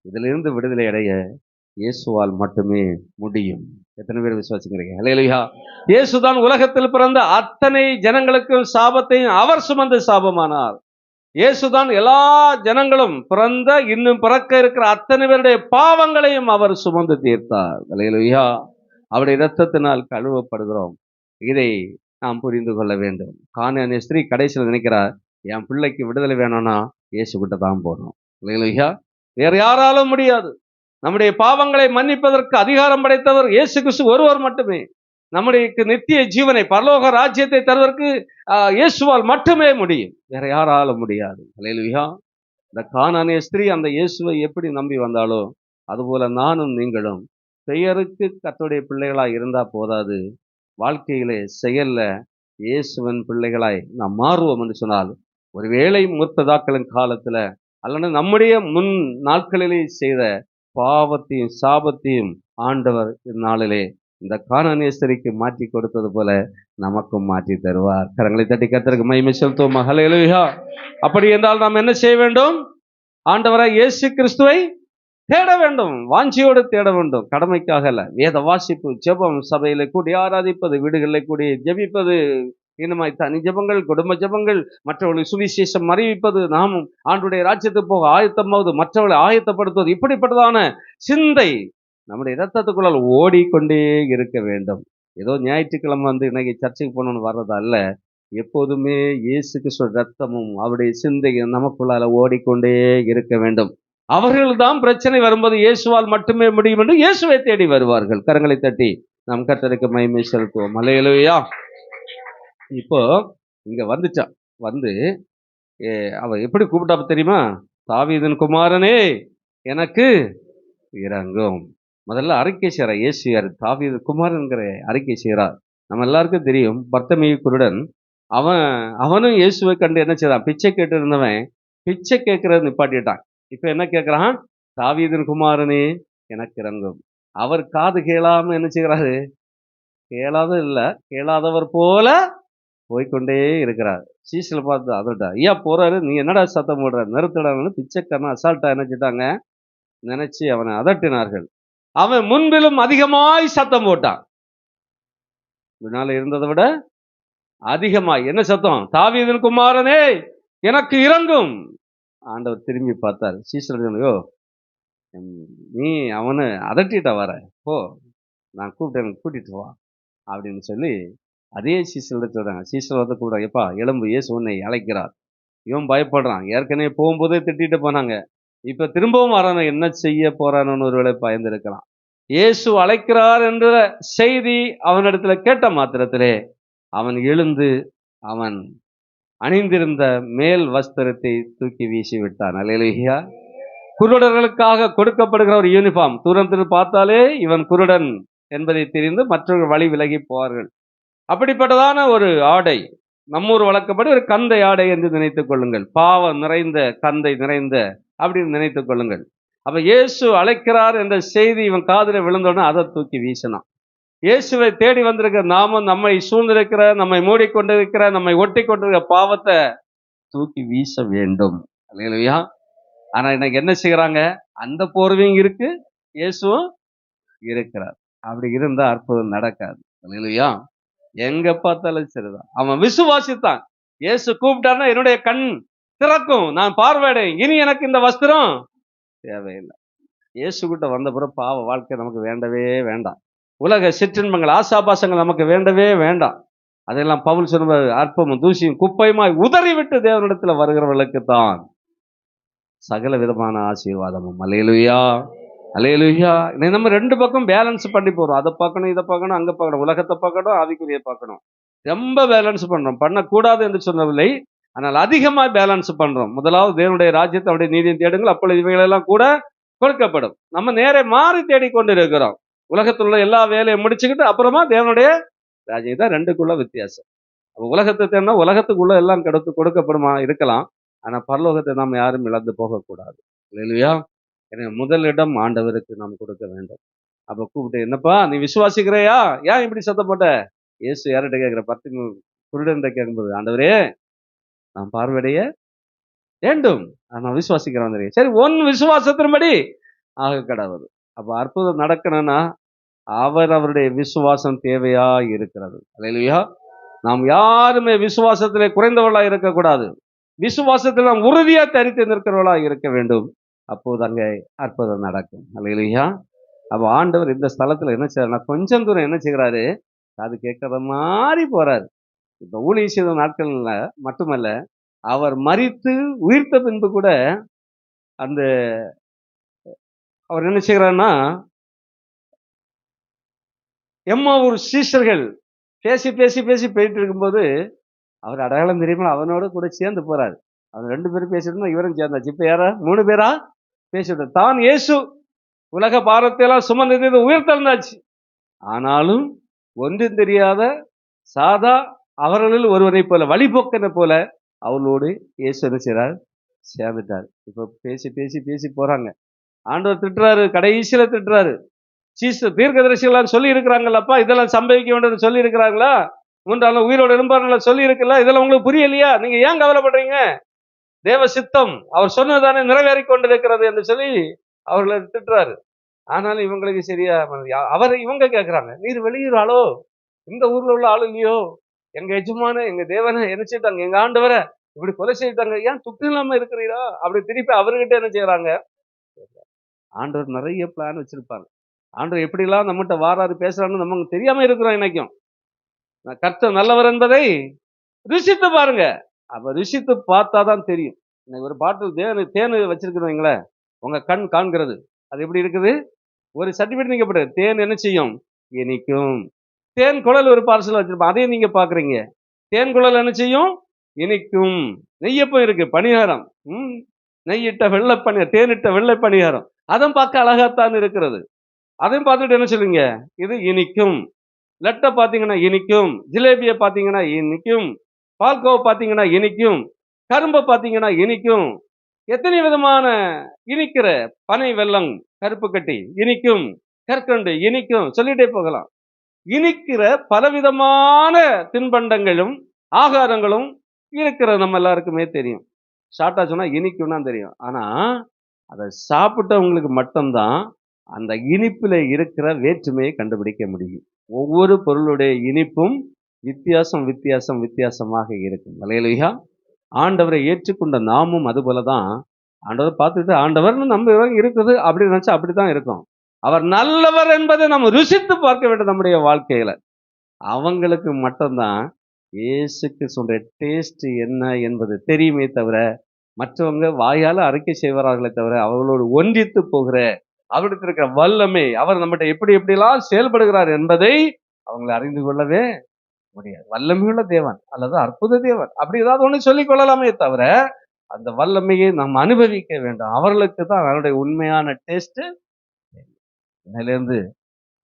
இதிலிருந்து விடுதலை அடைய இயேசுவால் மட்டுமே முடியும். எத்தனை பேர் விசுவாசிக்கிறீங்க? அல்லேலூயா. இயேசுதான் உலகத்தில் பிறந்த அத்தனை ஜனங்களுக்கு சாபத்தையும் அவர் சுமந்து சாபமானார். இயேசுதான் எல்லா ஜனங்களும் பிறந்த இன்னும் பிறக்க இருக்கிற அத்தனை பேருடைய பாவங்களையும் அவர் சுமந்து தீர்த்தார். அல்லேலூயா. அவருடைய இரத்தத்தினால் கழுவப்படுகிறோம். இதை நாம் புரிந்து கொள்ள வேண்டும். கானானிய ஸ்திரீ கடைசியில் நினைக்கிறார், என் பிள்ளைக்கு விடுதலை வேணும்னா இயேசு கிட்ட தான் போகணும். அல்லேலூயா. வேற யாராலும் முடியாது. நம்முடைய பாவங்களை மன்னிப்பதற்கு அதிகாரம் படைத்தவர் இயேசு கிறிஸ்து ஒருவர் மட்டுமே. நம்முடைய நித்திய ஜீவனை, பரலோக ராஜ்யத்தை தருவதற்கு இயேசுவால் மட்டுமே முடியும். வேற யாராலும் முடியாது. அல்லேலூயா. இந்த கானானிய ஸ்திரீ அந்த இயேசுவை எப்படி நம்பி வந்தாலோ, அதுபோல நானும் நீங்களும் பெயருக்கு கர்த்தருடைய பிள்ளைகளாய் இருந்தா போதாது, வாழ்க்கையிலே செயல்ல இயேசுவின் பிள்ளைகளாய் நாம் மாறுவோம் என்று சொன்னால், ஒருவேளை முற்பதாக்களின் காலத்துல அல்லது நம்முடைய முன் நாட்களிலே செய்த பாவத்தையும் சாபத்தையும் ஆண்டவர் இந்நாளிலே இந்த கானானிய ஸ்திரீக்கு மாற்றி கொடுத்தது போல நமக்கும் மாற்றி தருவார். கரங்களை தட்டி கர்த்தருக்கு மகிமை செலுத்துவோம். ஹல்லேலூயா. அப்படி என்றால் நாம் என்ன செய்ய வேண்டும்? ஆண்டவராய் இயேசு கிறிஸ்துவை தேட வேண்டும். வாஞ்சியோடு தேட வேண்டும். கடமைக்காக அல்ல. வேத வாசிப்பு, ஜெபம், சபையில கூடி ஆராதிப்பது, வீடுகளில் கூடி ஜெபிப்பது, இன்னுமாய் தனி ஜெபங்கள், குடும்ப ஜெபங்கள், மற்றவர்களுக்கு சுவிசேஷம் அறிவிப்பது, நாமும் ஆண்டுடைய ராஜ்யத்துக்கு போக ஆயத்தமாவது, மற்றவர்களை ஆயத்தப்படுத்துவது, இப்படிப்பட்டதான சிந்தை நம்முடைய இரத்தத்துக்குள்ளால் ஓடிக்கொண்டே இருக்க வேண்டும். ஏதோ ஞாயிற்றுக்கிழமை இன்னைக்கு சர்ச்சைக்கு போகணும்னு வர்றது அல்ல. எப்போதுமே இயேசு கிறிஸ்து ரத்தமும் அவருடைய சிந்தையும் நமக்குள்ளால ஓடிக்கொண்டே இருக்க வேண்டும். அவர்கள் தான் பிரச்சனை வரும்போது இயேசுவால் மட்டுமே முடியும் என்று இயேசுவை தேடி வருவார்கள். கரங்களை தட்டி நாம் கர்த்தருக்கு மகிமை செலுத்துவோம். அல்லேலூயா. இப்போ இங்க வந்துட்டான். வந்து அவ எப்படி கூப்பிட்டா தெரியுமா? தாவீதின் குமாரனே எனக்கு இறங்கும். முதல்ல அறிக்கை செய்கிறார். இயேசு யார்? தாவீது குமாரன்கிற அறிக்கை செய்கிறார். நம்ம எல்லாருக்கும் தெரியும், பர்த்தமேயு குருடன் அவனும் இயேசுவை கண்டு என்ன செய்தான்? பிச்சை கேட்டு இருந்தவன் பிச்சை கேட்கறது நிப்பாட்டிட்டான். இப்ப என்ன கேட்கிறான்? தாவீதின் குமாரனே எனக்கு இறங்கும். அவர் காது கேளாம என்ன செய்கிறாரு? கேளாதவர் போல போய்கொண்டே இருக்கிறார். சீசல பார்த்து அதட்டா, ஐயா போறாரு, நீ என்னடா சத்தம் போடுற? நிறுத்தடான்னு பிச்சைக்காரன் அசால்ட்டா நினைச்சிட்டாங்க, நினைச்சு அவனை அதட்டினார்கள். அவன் முன்பிலும் அதிகமாய் சத்தம் போட்டான். முன்னால இருந்ததை விட அதிகமாய். என்ன சத்தம்? தாவீதின் குமாரனே எனக்கு இறங்கும். ஆண்டவர் திரும்பி பார்த்தார். சீசலையோ, நீ அவனை அதட்டிட்ட வர, போ, நான் கூப்பிட்டேன், கூட்டிட்டு வா அப்படின்னு சொல்லி அதே சீசல் சொல்றாங்க. சீசல் வந்து கூட, எப்பா எலும்பு, இயேசு உன்னை அழைக்கிறார். இவன் பயப்படுறான். ஏற்கனவே போகும்போதே திட்டிட்டு போனாங்க, இப்ப திரும்பவும் வரான, என்ன செய்ய போறானு ஒருவேளை பயந்திருக்கலாம். இயேசு அழைக்கிறார் என்ற செய்தி அவனிடத்துல கேட்ட மாத்திரத்திலே அவன் எழுந்து அவன் அணிந்திருந்த மேல் வஸ்திரத்தை தூக்கி வீசி விட்டான். அல்லேலூயா. குருடர்களுக்காக கொடுக்கப்படுகிற ஒரு யூனிஃபார்ம், தூரத்தில் பார்த்தாலே இவன் குருடன் என்பதை தெரிந்து மற்றவர்கள் வழி விலகி போவார்கள். அப்படிப்பட்டதான ஒரு ஆடை, நம்மூர் வழக்கப்படி ஒரு கந்தை ஆடை என்று நினைத்துக் கொள்ளுங்கள். பாவம் நிறைந்த, கந்தை நிறைந்த அப்படின்னு நினைத்துக் கொள்ளுங்கள். அப்ப இயேசு அழைக்கிறார் என்ற செய்தி இவன் காதுல விழுந்தோடனே அதை தூக்கி வீசினான். இயேசுவை தேடி வந்திருக்கிற நாமும் நம்மை சூழ்ந்திருக்கிற, நம்மை மூடிக்கொண்டிருக்கிற, நம்மை ஒட்டி கொண்டிருக்கிற பாவத்தை தூக்கி வீச வேண்டும். அல்லேலூயா. ஆனா இன்னைக்கு என்ன செய்யறாங்க? அந்த போர்வையும் இருக்கு, இயேசுவும் இருக்கிறார். அப்படி இருந்தா அற்புதம் நடக்காது. அல்லேலூயா. எங்க பார்த்தாலும் சரிதான். அவன் விசுவாசித்தான். இயேசு கூப்பிட்டாருன்னா என்னுடைய கண் திறக்கும், நான் பார்வையடை, இனி எனக்கு இந்த வஸ்திரம் தேவையில்லை. இயேசு கிட்ட வந்த பிறகு பாவ வாழ்க்கை நமக்கு வேண்டவே வேண்டாம். உலக சிற்றின்பங்கள், ஆசாபாசங்கள் நமக்கு வேண்டவே வேண்டாம். அதெல்லாம் பவுல் சொன்ன அற்பமும் தூசியும் குப்பையுமாய் உதறிவிட்டு தேவனிடத்துல வருகிறவர்களுக்கு தான் சகல விதமான ஆசீர்வாதமும். அல்லேலூயா, அல்லேலூயா. நம்ம ரெண்டு பக்கம் பேலன்ஸ் பண்ணி போறோம். அதை பார்க்கணும், இதை பார்க்கணும், அங்க பார்க்கணும், உலகத்தை பார்க்கணும், ஆவிக்குரிய பார்க்கணும். ரொம்ப பேலன்ஸ் பண்றோம். பண்ணக்கூடாது என்று சொல்லவில்லை, ஆனால் அதிகமாக பேலன்ஸ் பண்றோம். முதலாவது தேவனுடைய ராஜ்யத்தை, அவருடைய நீதியை தேடுங்கள், அப்பொழுது இவைகளெல்லாம் கூட கொடுக்கப்படும். நம்ம நேரே மாறி தேடிக்கொண்டு இருக்கிறோம். உலகத்தில் உள்ள எல்லா வேலையை முடிச்சுக்கிட்டு அப்புறமா தேவனுடைய ராஜ்யம் தான் ரெண்டுக்குள்ள வித்தியாசம். அப்போ உலகத்தை தேடினா உலகத்துக்குள்ள எல்லாம் கொடுக்கப்படுமா இருக்கலாம், ஆனா பரலோகத்தை நாம் யாரும் இழந்து போகக்கூடாது. இல்லையா? எனக்கு முதலிடம் ஆண்டவருக்கு நாம் கொடுக்க வேண்டும். அப்ப கூப்பிட்டு, என்னப்பா நீ விசுவாசிக்கிறையா? ஏன் இப்படி சத்தப்பட்ட? இயேசு யார்கிட்ட கேட்கிற? 10 குருடன் கேட்கும்போது, ஆண்டவரே நான் பார்வையடைய வேண்டும், நான் விசுவாசிக்கிறேன். சரி, உன் விசுவாசத்தின்படி ஆக கடவுது. அப்ப அற்புதம் நடக்கணும்னா அவருடைய விசுவாசம் தேவையா இருக்கிறது. அல்லேலூயா. நாம் யாருமே விசுவாசத்திலே குறைந்தவர்களா இருக்கக்கூடாது. விசுவாசத்தில் நாம் உறுதியா தரித்து நிற்கிறவர்களா இருக்க வேண்டும். அப்போது அங்கே அற்புதம் நடக்கும். அல்லேலூயா. அப்ப ஆண்டவர் இந்த ஸ்தலத்துல என்ன செய்யறாருன்னா, கொஞ்சம் தூரம் என்ன செய்கிறாரு, அது கேட்கற மாதிரி போறாரு. இப்ப ஊழிய செய்த நாட்கள்ல மட்டுமல்ல, அவர் மரித்து உயிர்த்த பின்பு கூட அந்த அவர் என்ன செய்கிறாருன்னா, எம்மாவூர் சீஷர்கள் பேசி பேசி பேசி போயிட்டு இருக்கும்போது அவர் அடையாளம் தெரியுமா அவனோட கூட சேர்ந்து போறாரு. அவன் 2 பேரும் பேசிட்டு இவரும் சேர்ந்தாச்சு. இப்ப யாரா 3 பேரா பேசிட்டு தான் இயேசு உலக பாரத்தையெல்லாம் சுமந்து உயிர்த்தெழுந்தாச்சு. ஆனாலும் ஒன்றும் தெரியாத சாதா அவர்களில் ஒருவனை போல, வழிபோக்கனை போல அவளோடு இயேசு என்ன செய்றார், சேர்ந்துட்டார். இப்ப பேசி பேசி பேசி போறாங்க. ஆண்டவர் திட்டுறாரு, கடைசியில திட்டுறாரு. தீர்க்கதரிசிகளாம் சொல்லி இருக்கிறாங்களப்பா, இதெல்லாம் சம்பவிக்க வேண்டும் சொல்லி இருக்கிறாங்களா, 3 உயிரோடு எழும்பார்ல சொல்லி இருக்குல்ல, இதெல்லாம் உங்களுக்கு புரியலையா? நீங்க ஏன் கவலைப்படுறீங்க? தேவ சித்தம் அவர் சொன்னதானே நிறைவேறி கொண்டிருக்கிறது என்று சொல்லி அவர்களை திட்டுறாரு. ஆனாலும் இவங்களுக்கு சரியா இவங்க கேட்கிறாங்க, நீர் வெளியூர் ஆளோ, இந்த ஊர்ல உள்ள ஆளு இல்லையோ, எங்க எஜமான எங்க தேவனை என்ன செய்தாங்க, எங்க ஆண்டவரை இப்படி கொலை செய்தாங்க, ஏன் துட்டு இல்லாம இருக்கிறீரா? அப்படி திருப்பி அவர்கிட்ட என்ன செய்யறாங்க. ஆண்டவர் நிறைய பிளான் வச்சிருப்பாங்க. ஆண்டவர் எப்படிலாம் நம்மகிட்ட வாராரு பேசுறான்னு நமக்கு தெரியாம இருக்கிறோம். இன்னைக்கும் கர்த்தர் நல்லவர் என்பதை ருசித்து பாருங்க. அப்ப ருசித்து பார்த்தாதான் தெரியும். இன்னைக்கு ஒரு பாட்டில் தேன் வச்சிருக்கிறீங்களே, உங்க கண் காண்கிறது, அது எப்படி இருக்குது? ஒரு சர்டிபிகேட் நீங்க போட்டு தேன் என்ன செய்யும், இனிக்கும். தேன் குழல் ஒரு பார்சல் வச்சிருப்போம், அதையும் நீங்க பாக்குறீங்க. தேன் குழல் என்ன செய்யும், இனிக்கும். நெய்யப்பம் இருக்கு, பணியாரம், நெய்யிட்ட வெள்ளை பணியாரம், தேனிட்ட வெள்ளை பணியாரம், அதுவும் பார்க்க அழகாத்தான் இருக்கிறது. அதையும் பார்த்துட்டு என்ன சொல்லுங்க, இது இனிக்கும். லட்டை பார்த்தீங்கன்னா இனிக்கும், ஜிலேபியை பார்த்தீங்கன்னா இனிக்கும், பால்கோவை பார்த்தீங்கன்னா இனிக்கும், கரும்பை பார்த்தீங்கன்னா இனிக்கும், எத்தனை விதமான இனிக்கிற பனை வெல்லம், கருப்பு கட்டி இனிக்கும், கற்கண்டு இனிக்கும், சொல்லிட்டே போகலாம். இனிக்கிற பலவிதமான தின்பண்டங்களும் ஆகாரங்களும் இருக்கிறது, நம்ம எல்லாருக்குமே தெரியும். ஷார்ட்டா சொன்னா இனிக்கும்னா தெரியும். ஆனா அதை சாப்பிட்டவங்களுக்கு மட்டும்தான் அந்த இனிப்புல இருக்கிற வேற்றுமையை கண்டுபிடிக்க முடியும். ஒவ்வொரு பொருளுடைய இனிப்பும் வித்தியாசம் வித்தியாசம் வித்தியாசமாக இருக்கும். அல்லேலூயா. ஆண்டவரை ஏற்றுக்கொண்ட நாமும் அது போலதான். ஆண்டவர் பார்த்துட்டு ஆண்டவர்னு நம்ம இருக்குது அப்படின்னு நினைச்சா அப்படித்தான் இருக்கும். அவர் நல்லவர் என்பதை நம்ம ருசித்து பார்க்க வேண்டும் நம்முடைய வாழ்க்கையில. அவங்களுக்கு மட்டும்தான் இயேசுக்கு சொல்ற டேஸ்ட் என்ன என்பது தெரியுமே தவிர, மற்றவங்க வாயால அறிக்கை செய்வார்களே தவிர, அவர்களோடு ஒன்றித்து போகிற அவருக்கு இருக்கிற வல்லமை, அவர் நம்மகிட்ட எப்படி எப்படிலாம் செயல்படுகிறார் என்பதை அவங்களை அறிந்து கொள்ளவே முடியாது. வல்லமையுள்ள தேவன் அல்லது அற்புத தேவன் அப்படி ஏதாவது ஒண்ணு சொல்லிக் கொள்ளலாமே தவிர அந்த வல்லமையை நாம் அனுபவிக்க வேண்டும். அவர்களுக்கு தான் அவருடைய உண்மையான டேஸ்ட். இருந்து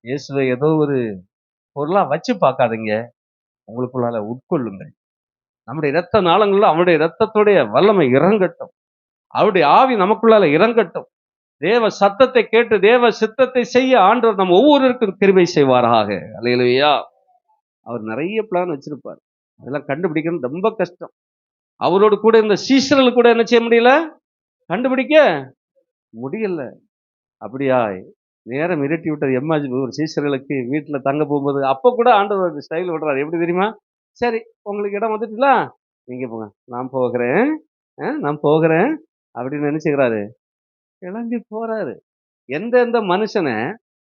இயேசுவை ஏதோ ஒரு பொருளா வச்சு பார்க்காதீங்க, உங்களுக்குள்ளால உட்கொள்ளுங்கள். நம்முடைய இரத்த நாளங்கள்ல அவருடைய இரத்தத்துடைய வல்லமை இறங்கட்டும், அவருடைய ஆவி நமக்குள்ளால இறங்கட்டும். தேவ சத்தத்தை கேட்டு தேவ சித்தத்தை செய்ய ஆண்டவர் நம்ம ஒவ்வொருவருக்கும் கிருபை செய்வாராக. அல்லேலூயா. அவர் நிறைய பிளான் வச்சிருப்பார், அதெல்லாம் கண்டுபிடிக்கிறது ரொம்ப கஷ்டம். அவரோடு கூட இந்த சீசர்கள் கூட என்ன செய்ய முடியல, கண்டுபிடிக்க முடியல. அப்படியா நேரம் இருட்டி விட்டது. எம்மாஜி ஒரு சீசர்களுக்கு வீட்டுல தங்க போகும்போது அப்ப கூட ஆண்டவர் ஸ்டைல் விடுறாரு. எப்படி தெரியுமா? சரி, உங்களுக்கு இடம் வந்துட்டுல, நீங்க போங்க, நான் போகிறேன், நான் போகிறேன் அப்படின்னு நினைச்சுக்கிறாரு. கிளம்பி போறாரு. எந்தெந்த மனுஷனை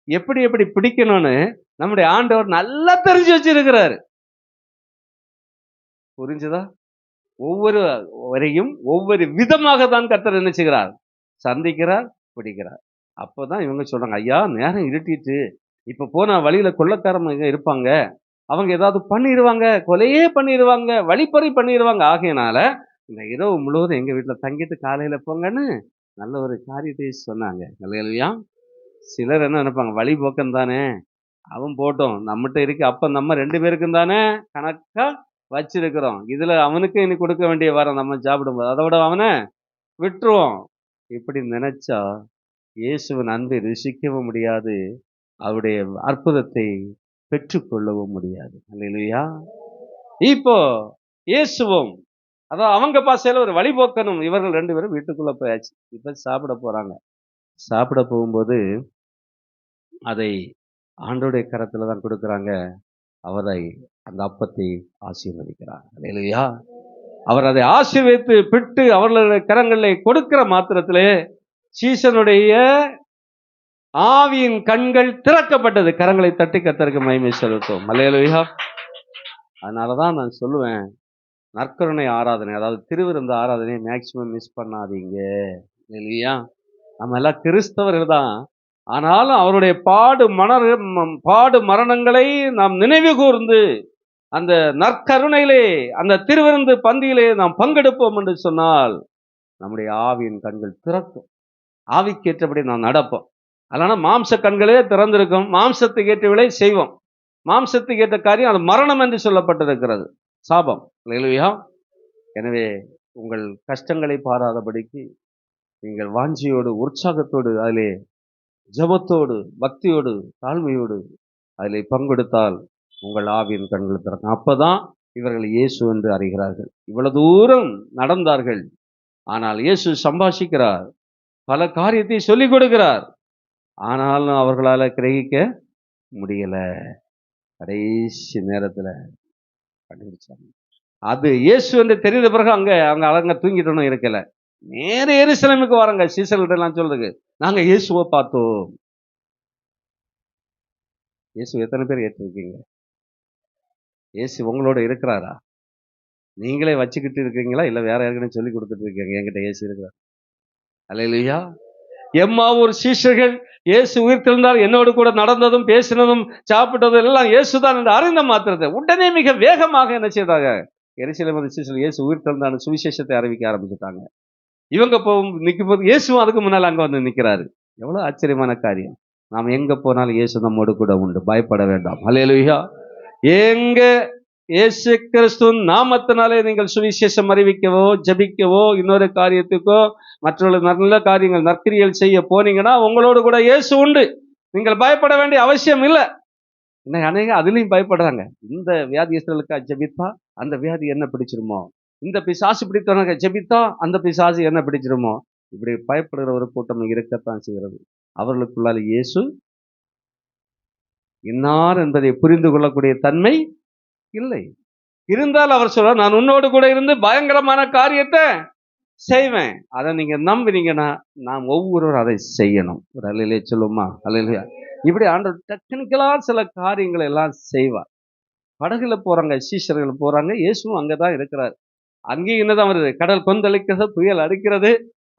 எப்படி எப்படி பிடிக்கணும்னு நம்முடைய ஆண்டவர் நல்லா தெரிஞ்சு வச்சிருக்கிறாரு. புரிஞ்சுதா? ஒவ்வொரு வரையும் ஒவ்வொரு விதமாக தான் கர்த்தர் என்ன செய்கிறார், சந்திக்கிறார், பிடிக்கிறார். அப்போதான் இவங்க சொல்றாங்க, ஐயா நேரம் இருட்டிட்டு, இப்ப போனா வழியில கொள்ளைக்காரங்க இருப்பாங்க, அவங்க ஏதாவது பண்ணிடுவாங்க, கொலையே பண்ணிடுவாங்க, வழிப்பறி பண்ணிடுவாங்க. ஆகையினால இந்த இரவு முழுவதும் எங்க வீட்டுல தங்கிட்டு காலையில போங்கன்னு நல்ல ஒரு காரியத்தை சொன்னாங்க. இல்லையா? சிலர் என்ன நினைப்பாங்க, வழி போக்கம் தானே, அவன் போட்டோம், நம்மகிட்ட இருக்கு, அப்ப நம்ம 2 பேருக்கும் தானே கணக்கா வச்சிருக்கிறோம், இதுல அவனுக்கு இனி கொடுக்க வேண்டிய வரம் நம்ம சாப்பிடும்போது அதை விட அவனை விட்டுருவோம். இப்படி நினைச்சா இயேசுவின் அன்பை ருசிக்கவும் முடியாது, அவருடைய அற்புதத்தை பெற்றுக்கொள்ளவும் முடியாது. அல்லேலூயா. இப்போ இயேசுவும் அதான் அவங்க பாசையில ஒரு வழிபோக்கனும் இவர்கள் 2 பேரும் வீட்டுக்குள்ள போயாச்சு. இப்ப சாப்பிட போறாங்க. சாப்பிட போகும்போது அதை ஆண்டோடைய கரத்துல தான் கொடுக்குறாங்க. அவரை அந்த அப்பத்தை ஆசீர்வதிக்கிறார். அல்லேலூயா. அவர் அதை ஆசீர்வதித்து பிட்டு அவர்களுடைய கரங்களை கொடுக்கிற மாத்திரத்திலே சீசனுடைய ஆவியின் கண்கள் திறக்கப்பட்டது. கரங்களை தட்டி கர்த்தருக்கு மகிமை செலுத்தும். அல்லேலூயா. அதனாலதான் நான் சொல்லுவேன், நற்கருணை ஆராதனை, அதாவது திருவிருந்து ஆராதனையை மேக்சிமம் மிஸ் பண்ணாதீங்க. இல்லையா? நம்ம எல்லாம் கிறிஸ்தவர்கள் தான், ஆனாலும் அவருடைய பாடு மரணங்களை நாம் நினைவு கூர்ந்து அந்த நற்கருணையிலே அந்த திருவிருந்து பந்தியிலே நாம் பங்கெடுப்போம் என்று சொன்னால் நம்முடைய ஆவியின் கண்கள் திறக்கும். ஆவிக்கேற்றபடி நாம் நடப்போம். அதனால மாம்ச கண்களே திறந்திருக்கும், மாம்சத்துக்கு ஏற்றவளை செய்வோம். மாம்சத்துக்கு ஏற்ற காரியம் அது மரணம் என்று சொல்லப்பட்டிருக்கிறது, சாபம். இல்லையா? எனவே உங்கள் கஷ்டங்களை பாராதபடிக்கு நீங்கள் வாஞ்சியோடு உற்சாகத்தோடு அதிலே ஜபத்தோடு பக்தியோடு தாழ்மையோடு அதிலே பங்கெடுத்தால் உங்கள் ஆவியின் கண்கள் திறக்கும். அப்பதான் இவர்கள் இயேசு என்று அறிகிறார்கள். இவ்வளவு தூரம் நடந்தார்கள், ஆனால் இயேசு சம்பாஷிக்கிறார், பல காரியத்தை சொல்லிக் கொடுக்கிறார், ஆனாலும் அவர்களால கிரகிக்க முடியல. கடைசி நேரத்துல கண்டுபிடிச்சாங்க. அது இயேசு என்று தெரிந்த பிறகு அவங்க தூங்கிட்டோன்னு இருக்கல, நேர எருசலேமுக்கு வராங்க. சீசர்கள்ட்ட எல்லாம் சொல்றதுக்கு, நாங்க இயேசுவை பார்த்தோம். இயேசு எத்தனை பேர் ஏற்றிருக்கீங்க? இயேசு உங்களோட இருக்கிறாரா? நீங்களே வச்சுக்கிட்டு இருக்கீங்களா, இல்ல வேற யாருக்குன்னு சொல்லி கொடுத்துட்டு இருக்கீங்க? என்கிட்ட இயேசு இருக்கிறார். அல்லேலூயா. எம்மாவூர் சீஷர்கள் இயேசு உயிர்த்தெழுந்தால் என்னோடு கூட நடந்ததும் பேசினதும் சாப்பிட்டதும் எல்லாம் இயேசுதான் என்று அறிந்த மாத்திரத்தை உடனே மிக வேகமாக என்ன செய்தாங்க, எருசலேம் சீஷர்கள் இயேசு உயிர்த்தெழுந்தான்னு சுவிசேஷத்தை அறிவிக்க ஆரம்பிச்சுட்டாங்க. இவங்க நிற்கும் போது இயேசுவும் அதுக்கு முன்னால் அங்க வந்து நிற்கிறாரு. எவ்வளவு ஆச்சரியமான காரியம். நாம் எங்க போனாலும் இயேசு நம்மோடு கூட உண்டு, பயப்பட வேண்டாம். அல்லேலூயா. எங்க இயேசு கிறிஸ்துவின் நாமத்தினாலே நீங்கள் சுவிசேஷம் அறிவிக்கவோ ஜபிக்கவோ இன்னொரு காரியத்துக்கோ மற்றவர்கள் நல்ல காரியங்கள் நற்கிரியல் செய்ய போனீங்கன்னா உங்களோடு கூட இயேசு உண்டு, நீங்கள் பயப்பட வேண்டிய அவசியம் இல்லை. இன்னைக்கு அநேக அதுலயும் பயப்படுறாங்க. இந்த வியாதியஸ்தர்களுக்கா ஜபித்தா அந்த வியாதி என்ன பிடிச்சிருமோ, இந்த பிசாசு பிடித்தவனுக்கு ஜபித்தா அந்த பிசாசு என்ன பிடிச்சிருமோ, இப்படி பயப்படுகிற ஒரு கூட்டம் இருக்கத்தான் செய்கிறது. அவர்களுக்குள்ளால் இயேசு இன்னார் என்பதை புரிந்து கொள்ளக்கூடிய தன்மை இல்லை. இருந்தால் அவர் சொல்ற, நான் உன்னோடு கூட இருந்து பயங்கரமான காரியத்தை செய்வேன். அதை நீங்க நம்பினீங்கன்னா நாம் ஒவ்வொருவரும் அதை செய்யணும். ஒரு அல்லையிலே சொல்லுமா? அல்லையா. இப்படி ஆண்டவர் டெக்னிக்கலா சில காரியங்களை எல்லாம் செய்வார். படகுல போறாங்க, சீஷர்கள் போறாங்க, இயேசுவும் அங்கதான் இருக்கிறார். அங்கேயும் என்னதான் வருது, கடல் கொந்தளிக்கிறது, புயல் அடிக்கிறது,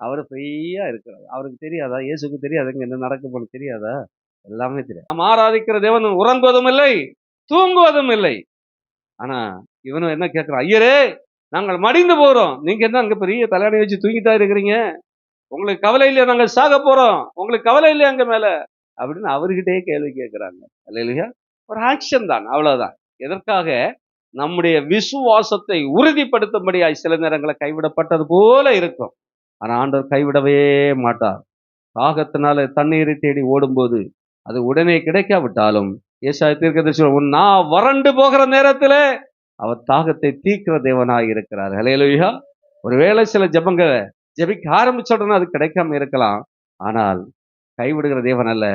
அவர் ஃப்ரீயா இருக்கிறார். அவருக்கு தெரியாதா? இயேசுக்கு தெரியாதுங்க என்ன நடக்க போன தெரியாதா? எல்லாமே தெரியாது. நாம் ஆராதிக்கிற தேவன் உறங்குவதும் இல்லை, தூங்குவதும் இல்லை. ஆனா இவனும் என்ன கேட்கிறான், ஐயரே நாங்கள் மடிந்து போறோம், நீங்க என்ன அங்க பெரிய தலையணை வச்சு தூங்கிட்டா இருக்கிறீங்க, உங்களுக்கு கவலை இல்லையா, நாங்க சாக போறோம், உங்களுக்கு கவலை இல்லையா அங்க மேல அப்படின்னு அவர்கிட்டயே கேள்வி கேட்கிறாங்க. அல்லேலூயா. ஒரு ஆக்ஷன் தான், அவ்வளவுதான். எதற்காக? நம்முடைய விசுவாசத்தை உறுதிப்படுத்தும்படியாய் சில நேரங்களை கைவிடப்பட்டது போல இருக்கும். ஆனா ஆண்டவர் கைவிடவே மாட்டார். தாகத்தினால தண்ணீரை தேடி ஓடும்போது அது உடனே கிடைக்காவிட்டாலும் ஏசாயா தீர்க்கதரிசி உன் நான் வறண்டு போகிற நேரத்துல அவர் தாகத்தை தீர்க்கிற தேவனாய் இருக்கிறார். ஹல்லேலூயா. ஒருவேளை சில ஜெபங்களை ஜெபிக்க ஆரம்பிச்ச உடனே அது கிடைக்காம இருக்கலாம். ஆனால் கைவிடுகிற தேவன் அல்ல.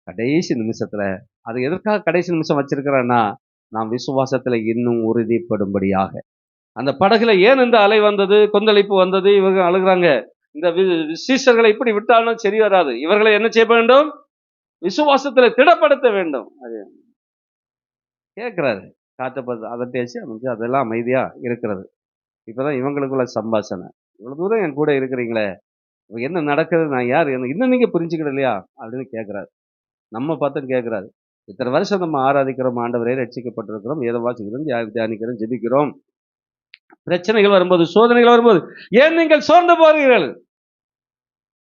கடைசி நிமிஷத்துல, அது எதற்காக கடைசி நிமிஷம் வச்சிருக்கிறேன்னா, நாம் விசுவாசத்துல இன்னும் உறுதிப்படும்படியாக. அந்த படகுல ஏன் இந்த அலை வந்தது, கொந்தளிப்பு வந்தது, இவங்க அழுகுறாங்க, இந்த சீஷர்களை இப்படி விட்டாலும் சரி வராது, இவர்களை என்ன செய்ய வேண்டும், விசுவாசத்துல திடப்படுத்த வேண்டும். அது கேட்கிறாரு. காற்றை பார்த்து அதட்டியாச்சு, அமைஞ்சு அதெல்லாம் அமைதியா இருக்கிறது. இப்பதான் இவங்களுக்குள்ள சம்பாஷணை. இவ்வளவு தூரம் என் கூட இருக்கிறீங்களே, இப்ப என்ன நடக்குது, நான் யார், இன்னும் நீங்க புரிஞ்சுக்கிடலையா அப்படின்னு கேட்கிறாரு. நம்ம பார்த்து கேட்கிறாரு. இத்தனை வருஷம் நம்ம ஆராதிக்கிறோம், ஆண்டவரே ரட்சிக்கப்பட்டிருக்கிறோம், ஏதோ வாசிக்கிறோம், தியானிக்கிறோம், ஜெபிக்கிறோம். பிரச்சனைகள் வரும்போது, சோதனைகள் வரும்போது ஏன் நீங்கள் சோர்ந்து போகிறீர்கள்?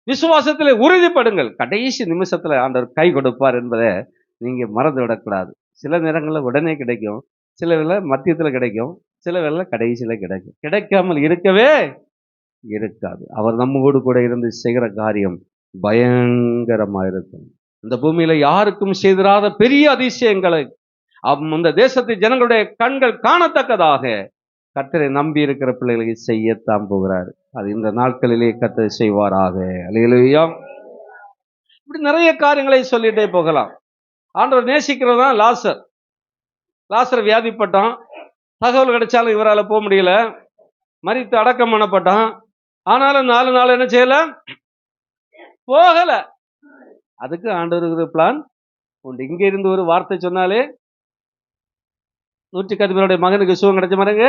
விசுவாசத்திலே உறுதிப்படுங்கள். கடைசி நிமிஷத்துல ஆண்டவர் கை கொடுப்பார் என்பதை நீங்க மறந்து விடக்கூடாது. சில நேரங்களில் உடனே கிடைக்கும், சில வேளை மத்தியத்துல கிடைக்கும், சில வேளை கடைசியில கிடைக்கும். கிடைக்காமல் இருக்கவே இருக்காது. அவர் நம்மோடு கூட இருந்து செய்கிற காரியம் பயங்கரமா இருக்கும். இந்த பூமியில யாருக்கும் செய்திராத பெரிய அதிசயங்களை அந்த தேசத்து ஜனங்களுடைய கண்கள் காணத்தக்கதாக கர்த்தரை நம்பி இருக்கிற பிள்ளைகளுக்கு செய்யத்தான் போகிறார். அது இந்த நாட்களிலே கர்த்தர் செய்வாராக. அல்லேலூயா. இப்படி நிறைய காரியங்களை சொல்லிட்டே போகலாம். ஆண்டவர் நேசிக்கிறதா லாசர் வியாதிப்பட்டான், தகவல் கிடைச்சாலும் இவரால் போக முடியல, மரித்து அடக்கம் பண்ணப்பட்டான். ஆனாலும் 4 நாள் என்ன செய்யல, போகல. அதுக்கு ஆண்டவருக்கு பிளான் உண்டு. இங்க இருந்து ஒரு வார்த்தை சொன்னாலே 110 பேருடைய மகனுக்கு சுகம் கிடைச்ச மாதிரிங்க,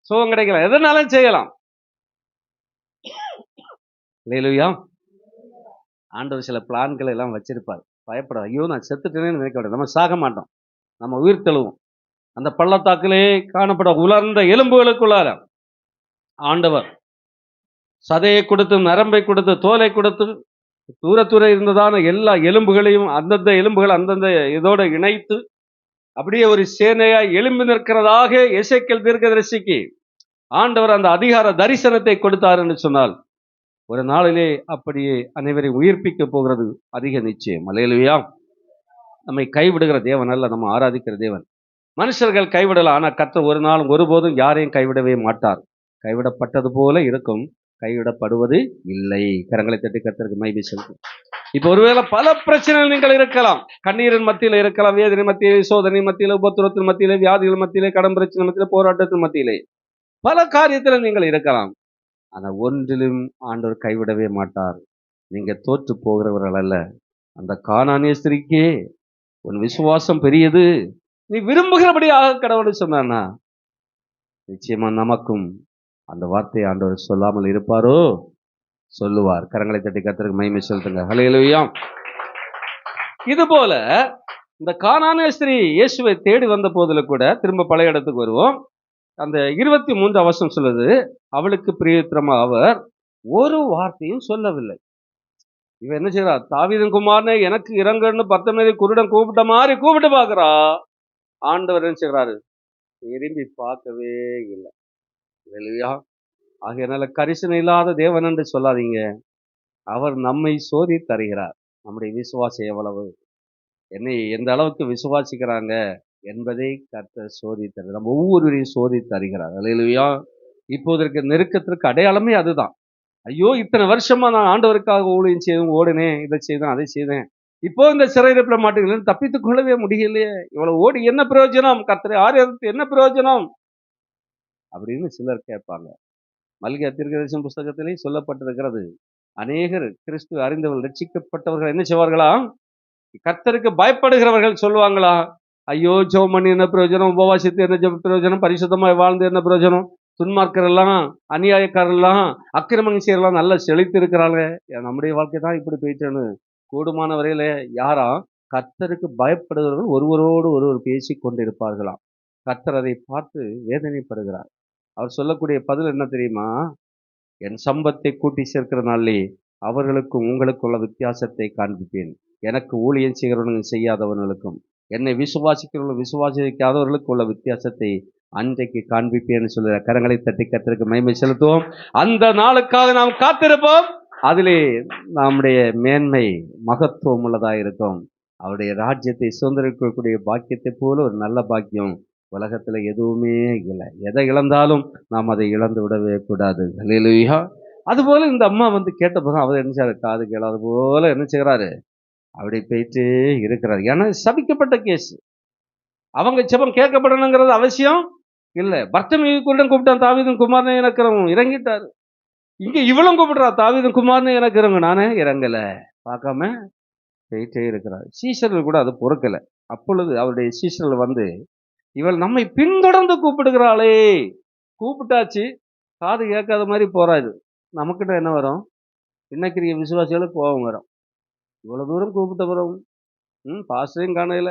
சுகம் கிடைக்கல, எதனாலும் செய்யலாம். அல்லேலூயா. ஆண்டவர் சில பிளான்களை எல்லாம் வச்சிருப்பார். பயப்படாது. ஐயோ நான் செத்துட்டேன்னு நினைக்க விட, நம்ம சாக மாட்டோம், நம்ம உயிர் தெழுவோம். அந்த பள்ளத்தாக்கிலே காணப்பட உலர்ந்த எலும்புகளுக்குள்ளார ஆண்டவர் சதையை கொடுத்து, நரம்பை கொடுத்து, தோலை கொடுத்து, தூர இருந்ததான எல்லா எலும்புகளையும் அந்தந்த எலும்புகள் அந்தந்த இதோட இணைத்து அப்படியே ஒரு சேனையாய் எழும்பி நிற்கிறதாக எசேக்கியேல் தீர்க்கதரிசிக்கு ஆண்டவர் அந்த அதிகார தரிசனத்தை கொடுத்தார் என்று சொன்னால், ஒரு நாளிலே அப்படியே அனைவரை உயிர்ப்பிக்க போகிறது அதிக நிச்சயம். அல்லேலூயா. நம்மை கைவிடுகிற தேவன் அல்ல, நம்ம ஆராதிக்கிற தேவன். மனுஷர்கள் கைவிடலாம், ஆனால் கர்த்தர் ஒரு நாளும் ஒருபோதும் யாரையும் கைவிடவே மாட்டார். கைவிடப்பட்டது போல இருக்கும், கைவிடப்படுவது இல்லை. கரங்களை தட்டி கர்த்தருக்கு மகிமை செலுத்தும். இப்போ ஒருவேளை பல பிரச்சனைகள் நீங்கள் இருக்கலாம், கண்ணீரின் மத்தியில இருக்கலாம், வேதனை மத்தியிலே, சோதனை மத்தியிலே, உபத்திரத்தின் மத்தியிலே, வியாதிகள் மத்தியிலே, கடன் பிரச்சனை மத்தியிலே, போராட்டத்தின் மத்தியிலே, பல காரியத்தில் நீங்கள் இருக்கலாம். ஆனால் ஒன்றிலும் ஆண்டவர் கைவிடவே மாட்டார். நீங்க தோற்று போகிறவர்கள் அல்ல. அந்த கானானிய ஸ்திரீக்கே உன் விசுவாசம் பெரியது, நீ விரும்புகிறபடியாக கடவுள் சொன்னானா, நிச்சயமா நமக்கும் அந்த வார்த்தையை ஆண்டவர் சொல்லாமல் இருப்பாரோ? சொல்லுவார். கரங்களை தட்டி கர்த்தருக்கு மகிமை செலுத்துங்க. ஹல்லேலூயா. இது போல இந்த கானானிய ஸ்திரீ இயேசுவை தேடி வந்த போதுல கூட, திரும்ப பழைய இடத்துக்கு வருவோம். அந்த 23 வசனம் சொல்லுது, அவளுக்கு பிரியத்திரமா அவர் ஒரு வார்த்தையும் சொல்லவில்லை. இவன் என்ன செய்யறா, தாவீதின் குமாரனே எனக்கு இறங்குன்னு 19 குருடன் கூப்பிட்ட மாதிரி கூப்பிட்டு பார்க்கிறா. ஆண்டவர் என்ன செய்யறாரு, திரும்பி பார்க்கவே இல்லை. ஹல்லேலூயா. ஆகையினால கரிசனை இல்லாத தேவன் என்று சொல்லாதீங்க. அவர் நம்மை சோதி தருகிறார். நம்முடைய விசுவாசம் எவ்வளவு, என்னை எந்த அளவுக்கு விசுவாசிக்கிறாங்க என்பதை கர்த்தர் சோதித்தார். நம்ம ஒவ்வொருவரையும் சோதி தருகிறார். அல்லேலூயா. இப்போதற்கு நெருக்கத்திற்கு அடையாளமே அதுதான். ஐயோ இத்தனை வருஷமா நான் ஆண்டவருக்காக ஊழியம் செய்தேன், ஓடினேன், இதை செய்தேன், அதை செய்தேன், இப்போ இந்த சிறையிருப்பில் மாட்டுகிறேன், தப்பித்துக் கொள்ளவே முடியலையே, இவ்வளவு ஓடி என்ன பிரயோஜனம், கர்த்தரை ஆராதித்து என்ன பிரயோஜனம் அப்படின்னு சிலர் கேட்பாங்க. மல்கியா தீர்க்கதரிசன புஸ்தகத்திலே சொல்லப்பட்டிருக்கிறது, அநேகர் கிறிஸ்து அறிந்தவர்கள் ரட்சிக்கப்பட்டவர்கள் என்ன செய்வார்களாம், கர்த்தருக்கு பயப்படுகிறவர்கள் சொல்லுவாங்களா, ஐயோ ஜெபம் பண்ணி என்ன பிரயோஜனம், உபவாசித்து என்ன பிரயோஜனம், பரிசுத்தமாய் வாழ்ந்து என்ன பிரயோஜனம், துன்மார்க்கரெல்லாம், அநியாயக்காரெல்லாம், அக்கிரமங்கள் செய்யறலாம் நல்லா செழித்து இருக்கிறாங்க, நம்முடைய வாழ்க்கை தான் இப்படி போயிட்டேன்னு கூடுமான வரையில யாரா கர்த்தருக்கு பயப்படுகிறவர்கள் ஒருவரோடு ஒருவர் பேசி கொண்டிருப்பார்களாம். கர்த்தர் அதை பார்த்து வேதனைப்படுகிறார். அவர் சொல்லக்கூடிய பதில் என்ன தெரியுமா? என் சம்பத்தை கூட்டி சேர்க்கிற நாளிலே அவர்களுக்கும் உங்களுக்கும் உள்ள வித்தியாசத்தை காண்பிப்பேன். எனக்கு ஊழியம் செய்கிறவனுக்கும் செய்யாதவர்களுக்கும், என்னை விசுவாசிக்கிறவர்களும் விசுவாசிக்காதவர்களுக்கும் உள்ள வித்தியாசத்தை அன்றைக்கு காண்பிப்பேன்னு சொல்லுற. கரங்களை தட்டி கர்த்தருக்கு மகிமை செலுத்துவோம். அந்த நாளுக்காக நாம் காத்திருப்போம். அதிலே நம்முடைய மேன்மை மகத்துவம் உள்ளதாக இருக்கும். அவருடைய ராஜ்யத்தை சுதந்திரிக்கக்கூடிய பாக்கியத்தை போல ஒரு நல்ல பாக்கியம் உலகத்துல எதுவுமே இல்லை. எதை இழந்தாலும் நாம் அதை இழந்து விடவே கூடாது. அல்லேலூயா. அதுபோல இந்த அம்மா வந்து கேட்ட போதும் அவர் என்ன செய்யறாரு? காது கேளாத போல என்ன செய்கிறாரு? அப்படி போயிட்டு இருக்கிறார். ஏன்னா சபிக்கப்பட்ட கேஸ். அவங்க ஜெபம் கேட்கப்படணுங்கிறது அவசியம் இல்லை. பர்த்தமேயு கூட கூப்பிட்டான், தாவீதின் குமாரனே எனக்கு இறங்கும், இறங்கிட்டாரு. இங்க இவளும் கூப்பிடுறா, தாவீதின் குமாரனே எனக்கு இறங்கு, நானே இறங்கல, பார்க்காம போயிட்டே இருக்கிறார். சீஷர்கள் கூட அது பொறுக்கல. அப்பொழுது அவருடைய சீஷர்கள் வந்து, இவள் நம்மை பின்தொடர்ந்து கூப்பிடுகிறாளே, கூப்பிட்டாச்சு, காது கேட்காத மாதிரி போறாது. நமக்கிட்ட என்ன வரும்? இன்னைக்கு இருக்க விசுவாசிகளுக்கு கோபம் வரும். இவ்வளவு தூரம் கூப்பிட்ட பிறகு பாஸ்டரையும் காணல,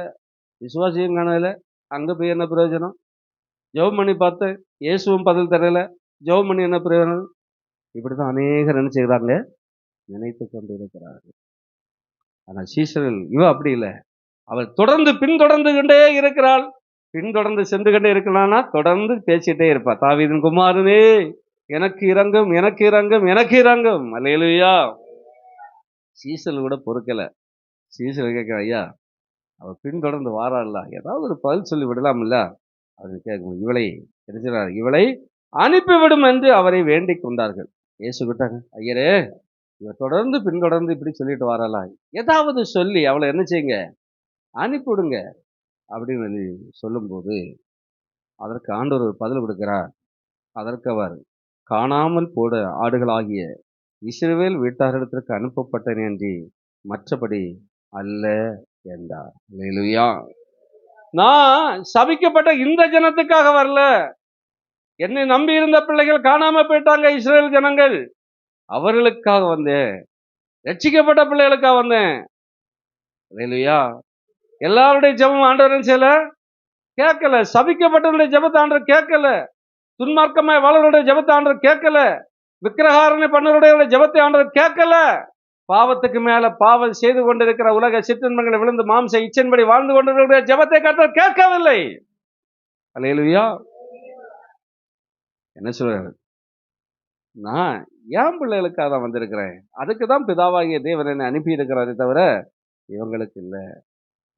விசுவாசியும் காணல, அங்க போய் என்ன பிரயோஜனம்? ஜெபம் பண்ணி பார்த்தேன், இயேசுவும் பதில் தரல, ஜெபம் பண்ணி என்ன பிரயோஜனம்? இப்படிதான் அநேகர் என்ன செய்கிறாங்க? நினைத்து கொண்டு இருக்கிறார்கள். ஆனால் சீசர்கள் இவ அப்படி இல்லை. அவள் தொடர்ந்து பின்தொடர்ந்து கொண்டே இருக்கிறாள். பின்தொடர்ந்து சென்று கொண்டே இருக்கலாம்னா தொடர்ந்து பேசிட்டே இருப்பா. தாவீதின் குமாரனே எனக்கு இறங்கும், எனக்கு இறங்கும், எனக்கு இறங்கும். அல்லேலூயா. சீசல் கூட பொறுக்கல. சீசல் கேட்கிற, ஐயா அவள் பின்தொடர்ந்து வாராள்ல, ஏதாவது ஒரு பதில் சொல்லி விடலாம் இல்ல அப்படின்னு கேட்கும். இவளை தெரிஞ்சார், இவளை அனுப்பிவிடும் என்று அவரை வேண்டிக் கொண்டார்கள். இயேசு கிட்டாங்க, ஐயரே இவ தொடர்ந்து பின்தொடர்ந்து இப்படி சொல்லிட்டு வாராளா, ஏதாவது சொல்லி அவளை என்ன செய்யுங்க, அனுப்பிவிடுங்க அப்படின்னு சொல்லும்போது அதற்கு ஆண்டவர் ஒரு பதில் கொடுக்கிறார். அதற்கு அவர், காணாமல் போட ஆடுகளாகிய இஸ்ரவேல் வீட்டாரிடத்திற்கு அனுப்பப்பட்டேன் என்று மற்றபடி அல்ல என்றார். அல்லேலூயா. நான் சபிக்கப்பட்ட இந்த ஜனத்துக்காக வரல. என்னை நம்பி இருந்த பிள்ளைகள் காணாம போயிட்டாங்க, இஸ்ரவேல் ஜனங்கள், அவர்களுக்காக வந்தேன். ரட்சிக்கப்பட்ட பிள்ளைகளுக்காக வந்தேன். அல்லேலூயா. எல்லாருடைய ஜெபம் ஆண்டவர் செய்யல, கேட்கல. சபிக்கப்பட்டவருடைய ஜெபத்தை ஆண்டவர் கேட்கல. துன்மார்க்கமாய் வாழருடைய ஜெபத்தை ஆண்டவர் கேட்கல. விக்கிரகாரணை பண்ணருடைய ஜெபத்தை ஆண்டவர் கேட்கல. பாவத்துக்கு மேல பாவம் செய்து கொண்டிருக்கிற உலக சிற்றின்பங்களை விழுந்து மாம்ச இச்சன்படி வாழ்ந்து கொண்டிருக்கிற ஜெபத்தை கர்த்தர் கேட்கவில்லை. அல்லேலூயா. என்ன சொல்றாரு? நான் என் பிள்ளைகளுக்காக தான் வந்திருக்கிறேன். அதுக்கு தான் பிதாவாகிய தேவன் என்னை அனுப்பி இருக்கிறாரே தவிர இவங்களுக்கு இல்லை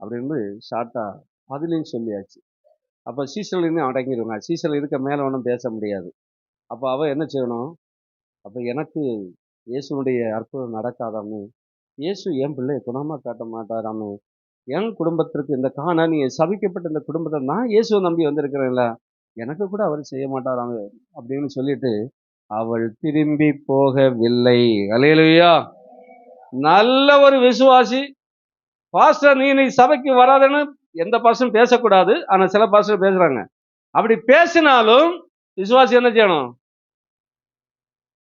அப்படின்னு ஷார்ட்டா பதிலையும் சொல்லியாச்சு. அப்போ சீசல் அடங்கிடுவாங்க. சீசல் இருக்க மேலே ஒன்றும் பேச முடியாது. அப்போ அவ என்ன செய்யணும்? அப்போ எனக்கு இயேசுனுடைய அற்புதம் நடக்காதாமே, இயேசு என் பிள்ளையை குணமாக காட்ட மாட்டாராமே, என் குடும்பத்திற்கு இந்த கானானிய சபிக்கப்பட்ட இந்த குடும்பத்தை நான் இயேசுவை நம்பி வந்திருக்கிறேன்ல, எனக்கு கூட அவர் செய்ய மாட்டாராமே அப்படின்னு சொல்லிட்டு அவள் திரும்பி போகவில்லை. அல்லேலூயா. நல்ல ஒரு விசுவாசி. பாஸ்டர் நீ சபைக்கு வராதுன்னு எந்த பாஸ்டரும் பேசக்கூடாது. ஆனா சில பாஸ்டர் பேசுறாங்க. அப்படி பேசினாலும் விசுவாசி என்ன செய்யணும்?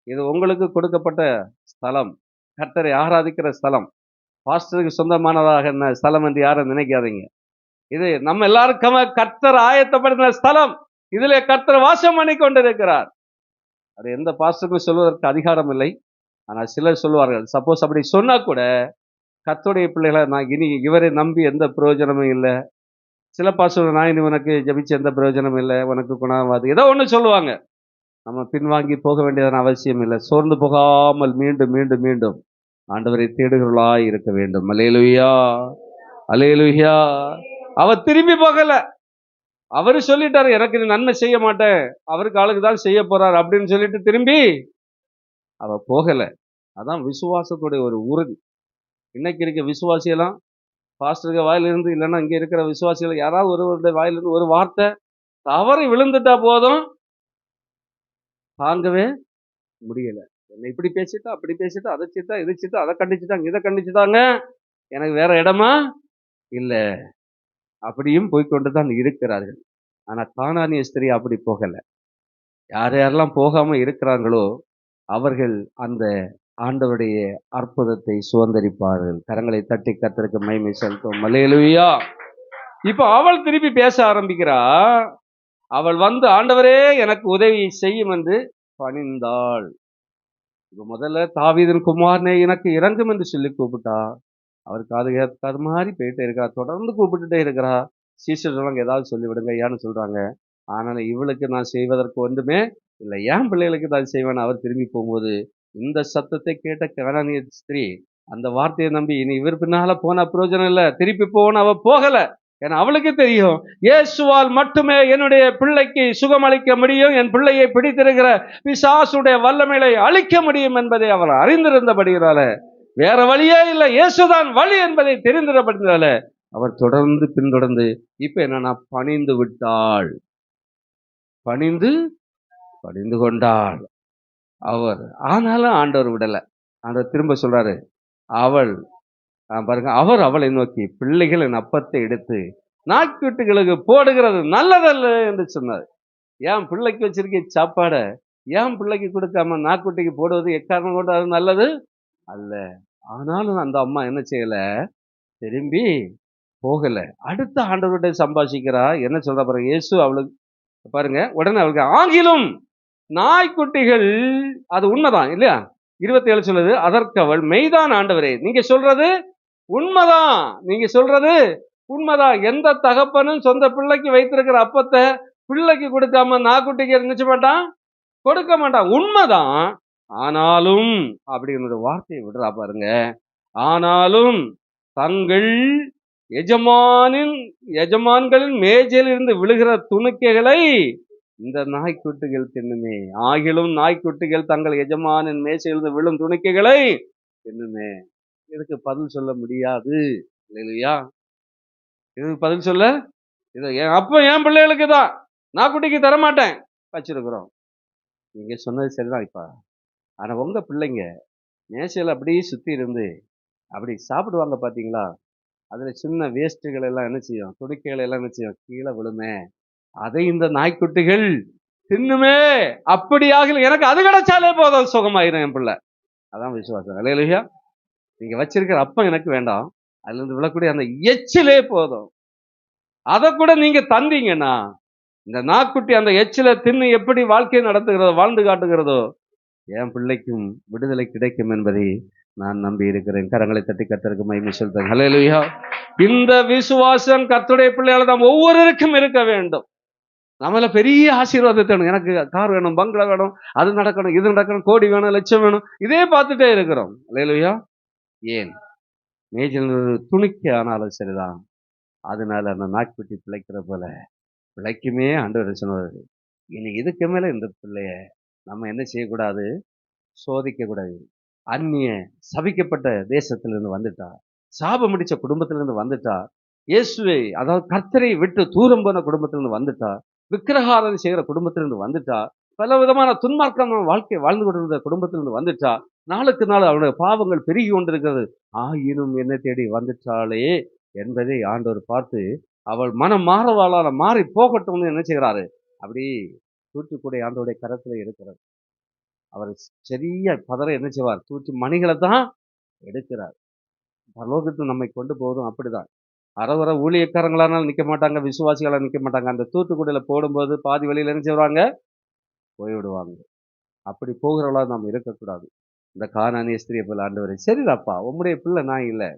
இது உங்களுக்கு கொடுக்கப்பட்ட ஸ்தலம், கர்த்தரை ஆராதிக்கிற ஸ்தலம், பாஸ்டருக்கு சொந்தமானதாக என்ன ஸ்தலம் என்று யாரும் நினைக்காதீங்க. இது நம்ம எல்லாருக்கும் கர்த்தர் ஆயத்தப்படுத்தின ஸ்தலம். இதிலே கர்த்தர் வாசம் பண்ணி கொண்டிருக்கிறார். அது எந்த பாஸ்டருக்கும் சொல்வதற்கு அதிகாரம் இல்லை. ஆனால் சிலர் சொல்வார்கள். சப்போஸ் அப்படி சொன்னா கூட கர்த்தருடைய பிள்ளைகளை நான் இனி இவரை நம்பி எந்த பிரயோஜனமும் இல்லை. சில பாஸ்டர் நான் இனி உனக்கு ஜபிச்ச எந்த பிரயோஜனமும் இல்லை, உனக்கு குணமாது, ஏதோ ஒன்று சொல்லுவாங்க. நம்ம பின்வாங்கி போக வேண்டியதான அவசியம் இல்லை. சோர்ந்து போகாமல் மீண்டும் மீண்டும் மீண்டும் ஆண்டவரை தேடுகிறவர்களாய் இருக்க வேண்டும். அல்லேலூயா, அல்லேலூயா. அவர் திரும்பி போகல. அவரு சொல்லிட்டாரு, எனக்கு இது நன்மை செய்ய மாட்டேன், அவருக்கு ஆளுக்கு தான் செய்ய போறாரு அப்படின்னு சொல்லிட்டு திரும்பி அவ போகல. அதான் விசுவாசத்துடைய ஒரு உறுதி. இன்னைக்கு இருக்க விசுவாசியெல்லாம் பாஸ்டருக்கு வாயிலிருந்து, இல்லைன்னா இங்க இருக்கிற விசுவாசிகள் யாராவது ஒருவருடைய வாயிலிருந்து ஒரு வார்த்தை தவறி விழுந்துட்டா போதும், தாங்கவே முடியல. என்னை இப்படி பேசிட்டா, அப்படி பேசிட்டா, அதை சிட்டா, இதை சிட்டா, அதை கண்டிச்சுட்டாங்க, இதை கண்டிச்சுட்டாங்க, எனக்கு வேற இடமா இல்லை, அப்படியும் போய்கொண்டுதான் இருக்கிறார்கள். ஆனா கானானிய ஸ்திரீ அப்படி போகல. யார் யாரெல்லாம் போகாம இருக்கிறாங்களோ அவர்கள் அந்த ஆண்டவருடைய அற்புதத்தை சுதந்தரிப்பார்கள். கரங்களை தட்டி கர்த்தருக்கு மகிமை செலுத்தும். அல்லேலூயா. இப்ப அவள் திருப்பி பேச ஆரம்பிக்கிறா. அவள் வந்து ஆண்டவரே எனக்கு உதவி செய்யும் என்று பணிந்தாள். இப்ப முதல்ல தாவீதின் குமாரனே எனக்கு இறங்கும் என்று சொல்லி கூப்பிட்டா. அவர் காது கேட்காத மாதிரி போயிட்டே இருக்கா. தொடர்ந்து கூப்பிட்டுட்டே இருக்கிறா. சீசர் சொல்றாங்க, ஏதாவது சொல்லி விடுங்க ஐயான்னு சொல்றாங்க. ஆனாலும் இவளுக்கு நான் செய்வதற்கு ஒன்றுமே இல்லை, என் பிள்ளைகளுக்கு தான் செய்வேன். அவர் திரும்பி போகும்போது இந்த சத்தத்தை கேட்ட கானானிய ஸ்திரீ அந்த வார்த்தையை நம்பி இனி இவர் பின்னால போன பிரயோஜனம் இல்லை, திருப்பி போன அவ போகல. ஏன்னா அவளுக்கு தெரியும், இயேசுவால் மட்டுமே என்னுடைய பிள்ளைக்கு சுகமளிக்க முடியும், என் பிள்ளையை பிடித்திருக்கிற பிசாசுடைய வல்லமையை அழிக்க முடியும் என்பதை அவள் அறிந்திருந்தபடியால, வேற வழியே இல்லை, இயேசுதான் வழி என்பதை தெரிந்திருந்தபடியால அவர் தொடர்ந்து பின்தொடர்ந்து இப்ப என்னன்னா பணிந்து விட்டாள், பணிந்து பணிந்து கொண்டாள் அவர். ஆனாலும் ஆண்டவர் விடல. ஆண்டவர் திரும்ப சொல்றாரு, அவள் பாருங்க, அவர் அவளை நோக்கி பிள்ளைகளின் அப்பத்தை எடுத்து நாய்க்குட்டிகளுக்கு போடுகிறது நல்லதல்ல என்று சொன்னார். ஏன் பிள்ளைக்கு வச்சிருக்க சாப்பாடை ஏன் பிள்ளைக்கு கொடுக்காம நாய்க்குட்டிக்கு போடுவது எக்காரணம் கொண்டு அது நல்லது அல்ல. ஆனாலும் அந்த அம்மா என்ன செய்யல, திரும்பி போகல. அடுத்த ஆண்டவர்கிட்ட சம்பாஷிக்கிறா. என்ன சொல்ற பாருங்க, இயேசு அவளுக்கு பாருங்க, உடனே அவளுக்கு ஆகிலும் நாய்க்குட்டிகள், அது உண்மைதான் இல்லையா, 27 சொல்லுது, அதற்கு அவள் மெய்தான் ஆண்டவரே, நீங்க சொல்றது உண்மைதான், நீங்க சொல்றது உண்மைதான். எந்த தகப்பனும் சொந்த பிள்ளைக்கு வைத்திருக்கிற அப்பத்தை பிள்ளைக்கு கொடுக்காம நாய்க்குட்டிக்கு இருந்துச்சு மாட்டான், கொடுக்க மாட்டான், உண்மைதான். ஆனாலும் அப்படிங்கிற வார்த்தையை விடுறா பாருங்க. ஆனாலும் தங்கள் எஜமான்களின் மேஜையில் இருந்து விழுகிற துணிக்கைகளை இந்த நாய்க்குட்டிகள் தின்னுமே. ஆகிலும் நாய்க்குட்டிகள் தங்கள் எஜமானின் மேசையிலிருந்து விழும் துணிக்கைகளை தின்னுமே. இதுக்கு பதில் சொல்ல முடியாது இல்லையா? இதுக்கு பதில் சொல்ல, இது அப்ப என் பிள்ளைகளுக்கு தான், நாய்க்குட்டிக்கு தரமாட்டேன் வச்சிருக்கிறோம். நீங்க சொன்னது சரிதான். இப்ப ஆனா உங்க பிள்ளைங்க மேசையில அப்படியே சுத்தி இருந்து அப்படி சாப்பிடுவாங்க பாத்தீங்களா, அதுல சின்ன வேஸ்ட்டுகள் எல்லாம் என்ன செய்யும், துணிக்கைகள் எல்லாம் என்ன செய்யும், கீழே விழுமே. அதை இந்த நாய்க்குட்டிகள் தின்னுமே. அப்படியாக எனக்கு அது கிடைச்சாலே போதும், சுகமாயிரும் என் பிள்ளை. அதான் விசுவாசம் இல்லையா? நீங்க வச்சிருக்கிற அப்பம் எனக்கு வேண்டாம், அதுல இருந்து விழக்கூடிய அந்த எச்சிலே போதும். அதை கூட நீங்க தந்தீங்கன்னா இந்த நாய்க்குட்டி அந்த எச்சில தின்னு எப்படி வாழ்க்கையை நடத்துகிறதோ, வாழ்ந்து காட்டுகிறதோ, என் பிள்ளைக்கும் விடுதலை கிடைக்கும் என்பதை நான் நம்பி இருக்கிறேன். கரங்களை தட்டி கர்த்தருக்கு மகிமை செலுத்துங்க. ஹல்லேலூயா. இந்த விசுவாசம் கர்த்தருடைய பிள்ளையால நாம் ஒவ்வொருவருக்கும் இருக்க வேண்டும். நம்மள பெரிய ஆசீர்வாதத்தை வேணும், எனக்கு கார் வேணும், பங்களா வேணும், அது நடக்கணும், இது நடக்கணும், கோடி வேணும், லட்சம் வேணும், இதே பார்த்துட்டே இருக்கிறோம். ஹல்லேலூயா. ஏன் மேஜில் துணிக்கை ஆனாலும் சரிதான், அதனால அந்த நாய்க்குட்டி பிழைக்கிற போல பிழைக்குமே. ஆண்டவர் சொன்னார், இனி இதுக்கு மேல இந்த பிள்ளைய நம்ம என்ன செய்யக்கூடாது, சோதிக்க கூடாது. அந்நிய சபிக்கப்பட்ட தேசத்திலிருந்து வந்துட்டா, சாபம் முடிச்ச குடும்பத்திலிருந்து வந்துட்டா, இயேசுவை அதாவது கர்த்தரை விட்டு தூரம் போன குடும்பத்திலிருந்து வந்துட்டா, விக்கிரகாராதனை செய்கிற குடும்பத்திலிருந்து வந்துட்டா, பல விதமான துன்மார்க்கமான வாழ்க்கை வாழ்ந்து கொண்டிருந்த குடும்பத்திலிருந்து வந்துட்டா, நாளுக்கு நாள் அவருடைய பாவங்கள் பெருகி கொண்டிருக்கிறது, ஆயினும் என்ன தேடி வந்துட்டாளே என்பதை ஆண்டவர் பார்த்து, அவள் மனம் மாறவாளான மாறி போகட்டும்னு என்ன செய்கிறாரு, அப்படி தூத்துக்குடி ஆண்டவருடைய கரத்துல இருக்கிறார். அவர் சரியா பதற என்ன செய்வார், தூக்கி மணிகளை தான் எடுக்கிறார். பரலோகத்தில் நம்மை கொண்டு போவதும் அப்படிதான். அறவர ஊழியக்காரங்களானாலும் நிற்க மாட்டாங்க, விசுவாசிகளாக நிற்க மாட்டாங்க. அந்த தூத்துக்குடியில போடும்போது பாதி வழியில் என்ன செய்வாங்க, போய்விடுவாங்க. அப்படி போகிறவளா நாம் இருக்கக்கூடாது. இந்த கானானிய ஸ்திரியை போல ஆண்டவரே, சரிதாப்பா உம்முடைய பிள்ளை நான் இல்லை,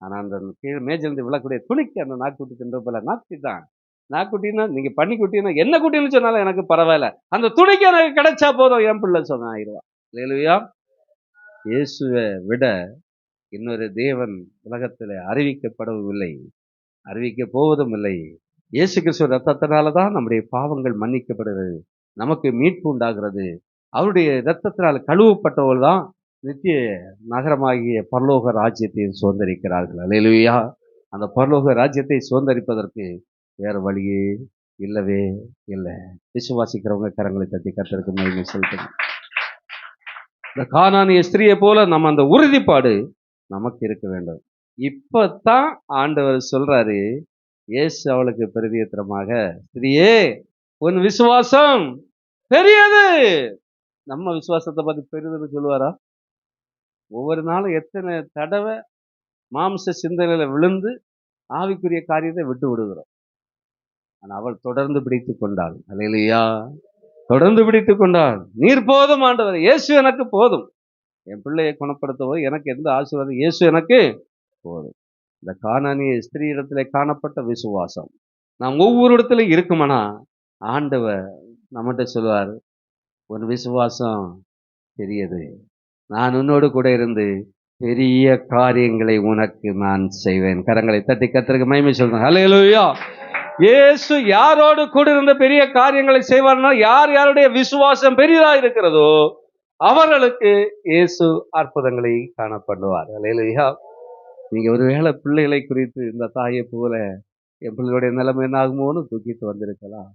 ஆனா அந்த கீழே மேஜிலிருந்து விழக்கூடிய துணிக்கு அந்த நாய்க்குட்டி தின்ற போல நாய்க்குட்டி தான். நாய்க்குட்டின்னா நீங்க பன்னிக்குட்டின்னா என்ன குட்டின்னு சொன்னாலும் எனக்கு பரவாயில்ல, அந்த துணிக்கு எனக்கு கிடைச்சா போதும், என் பிள்ளை சொன்ன ஆயிடுவான். இல்லையா? இயேசுவை விட இன்னொரு தேவன் உலகத்தில் அறிவிக்கப்படவும் இல்லை, அறிவிக்க போவதும் இல்லை. இயேசு கிறிஸ்துவ ரத்தத்தினாலதான் நம்முடைய பாவங்கள் மன்னிக்கப்படுகிறது, நமக்கு மீட்பு உண்டாகிறது. அவருடைய இரத்தத்தினால் கழுவப்பட்டவர்கள் தான் நித்திய நகரமாகிய பரலோக ராஜ்யத்தை சுதந்திரிக்கிறார்கள். அல்லேலூயா. அந்த பரலோக ராஜ்யத்தை சுதந்திரிப்பதற்கு வேற வழியே இல்லவே இல்லை. விசுவாசிக்கிறவங்க கரங்களை தட்டி கர்த்தருக்கு மகிமை செலுத்துங்க. இந்த கானானிய ஸ்திரியை போல நம்ம அந்த உறுதிப்பாடு நமக்கு இருக்க வேண்டும். இப்பதான் ஆண்டவர் சொல்றாரு, இயேசு அவளுக்கு பிரதியுத்தரமாக, ஸ்திரியே உன் விசுவாசம் பெரியது. நம்ம விசுவாசத்தை பத்தி பெரியதுன்னு சொல்லுவாரா? ஒவ்வொரு நாளும் எத்தனை தடவை மாம்ச சிந்தனையில விழுந்து ஆவிக்குரிய காரியத்தை விட்டு விடுகிறோம். ஆனா அவள் தொடர்ந்து பிடித்துக் கொண்டாள். அல்லேலூயா. தொடர்ந்து பிடித்துக் கொண்டாள். நீர் போதும் ஆண்டவரே, இயேசு எனக்கு போதும். என் பிள்ளையை குணப்படுத்தவோ எனக்கு எந்த ஆசீர்வாதம், இயேசு எனக்கு போதும். இந்த கானானிய ஸ்திரீ இடத்திலே காணப்பட்ட விசுவாசம் நாம் ஒவ்வொரு இடத்துலையும் இருக்குமானா, ஆண்டவர் நம்மகிட்ட சொல்லுவார், உன் விசுவாசம் பெரியது, நான் உன்னோடு கூட இருந்து பெரிய காரியங்களை உனக்கு நான் செய்வேன். கரங்களை தட்டி கர்த்தருக்கு மகிமை சொல்றேன். ஹல்லேலூயா. இயேசு யாரோடு கூட இருந்த பெரிய காரியங்களை செய்வார்னா, யார் யாருடைய விசுவாசம் பெரிதா இருக்கிறதோ அவர்களுக்கு இயேசு அற்புதங்களை காணப்படுவார். ஹல்லேலூயா. நீங்க ஒருவேளை பிள்ளைகளை குறித்து இந்த தாயை போல என் பிள்ளைகளுடைய நிலைமை என்ன ஆகுமோன்னு தூக்கிட்டு வந்திருக்கலாம்.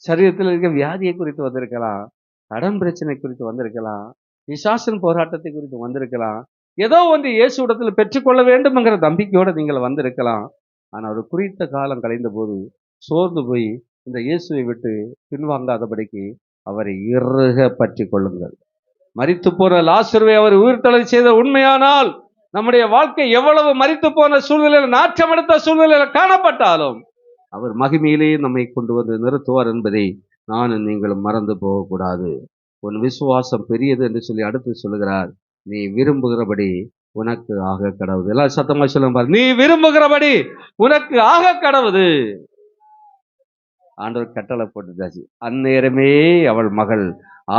சரீரத்தில் இருக்க வியாதியை குறித்து வந்திருக்கலாம், கடன் பிரச்சனை குறித்து வந்திருக்கலாம், பிசாசின் போராட்டத்தை குறித்து வந்திருக்கலாம். ஏதோ ஒன்று இயேசு இடத்தில் பெற்றுக்கொள்ள வேண்டும்ங்கிற நம்பிக்கையோடு நீங்கள் வந்திருக்கலாம். ஆனால் ஒரு குறித்த காலம் கழிந்த போது சோர்ந்து போய் இந்த இயேசுவை விட்டு பின்வாங்காதபடிக்கு அவரை இறுக பற்றி கொள்ளுங்கள். மரித்து போன லாசருவை அவர் உயிர்த்தெழ செய்த உண்மையானால் நம்முடைய வாழ்க்கை எவ்வளவு மரித்து போன சூழ்நிலையில், நாற்றமெடுத்த சூழ்நிலையில் காணப்பட்டாலும் அவர் மகிமையிலேயே நம்மை கொண்டு வந்து நிறுத்துவார் என்பதை நானும் நீங்களும் மறந்து போகக்கூடாது. உன் விசுவாசம் பெரியது என்று சொல்லி அடுத்து சொல்லுகிறார், நீ விரும்புகிறபடி உனக்கு ஆக கடவுது. எல்லாம் சத்தமா சொல்லுங்க பாரு, நீ விரும்புகிறபடி உனக்கு ஆக கடவுது. ஆண்டவர் கட்டளை போட்டுட்டாச்சு. அந்நேரமே அவள் மகள்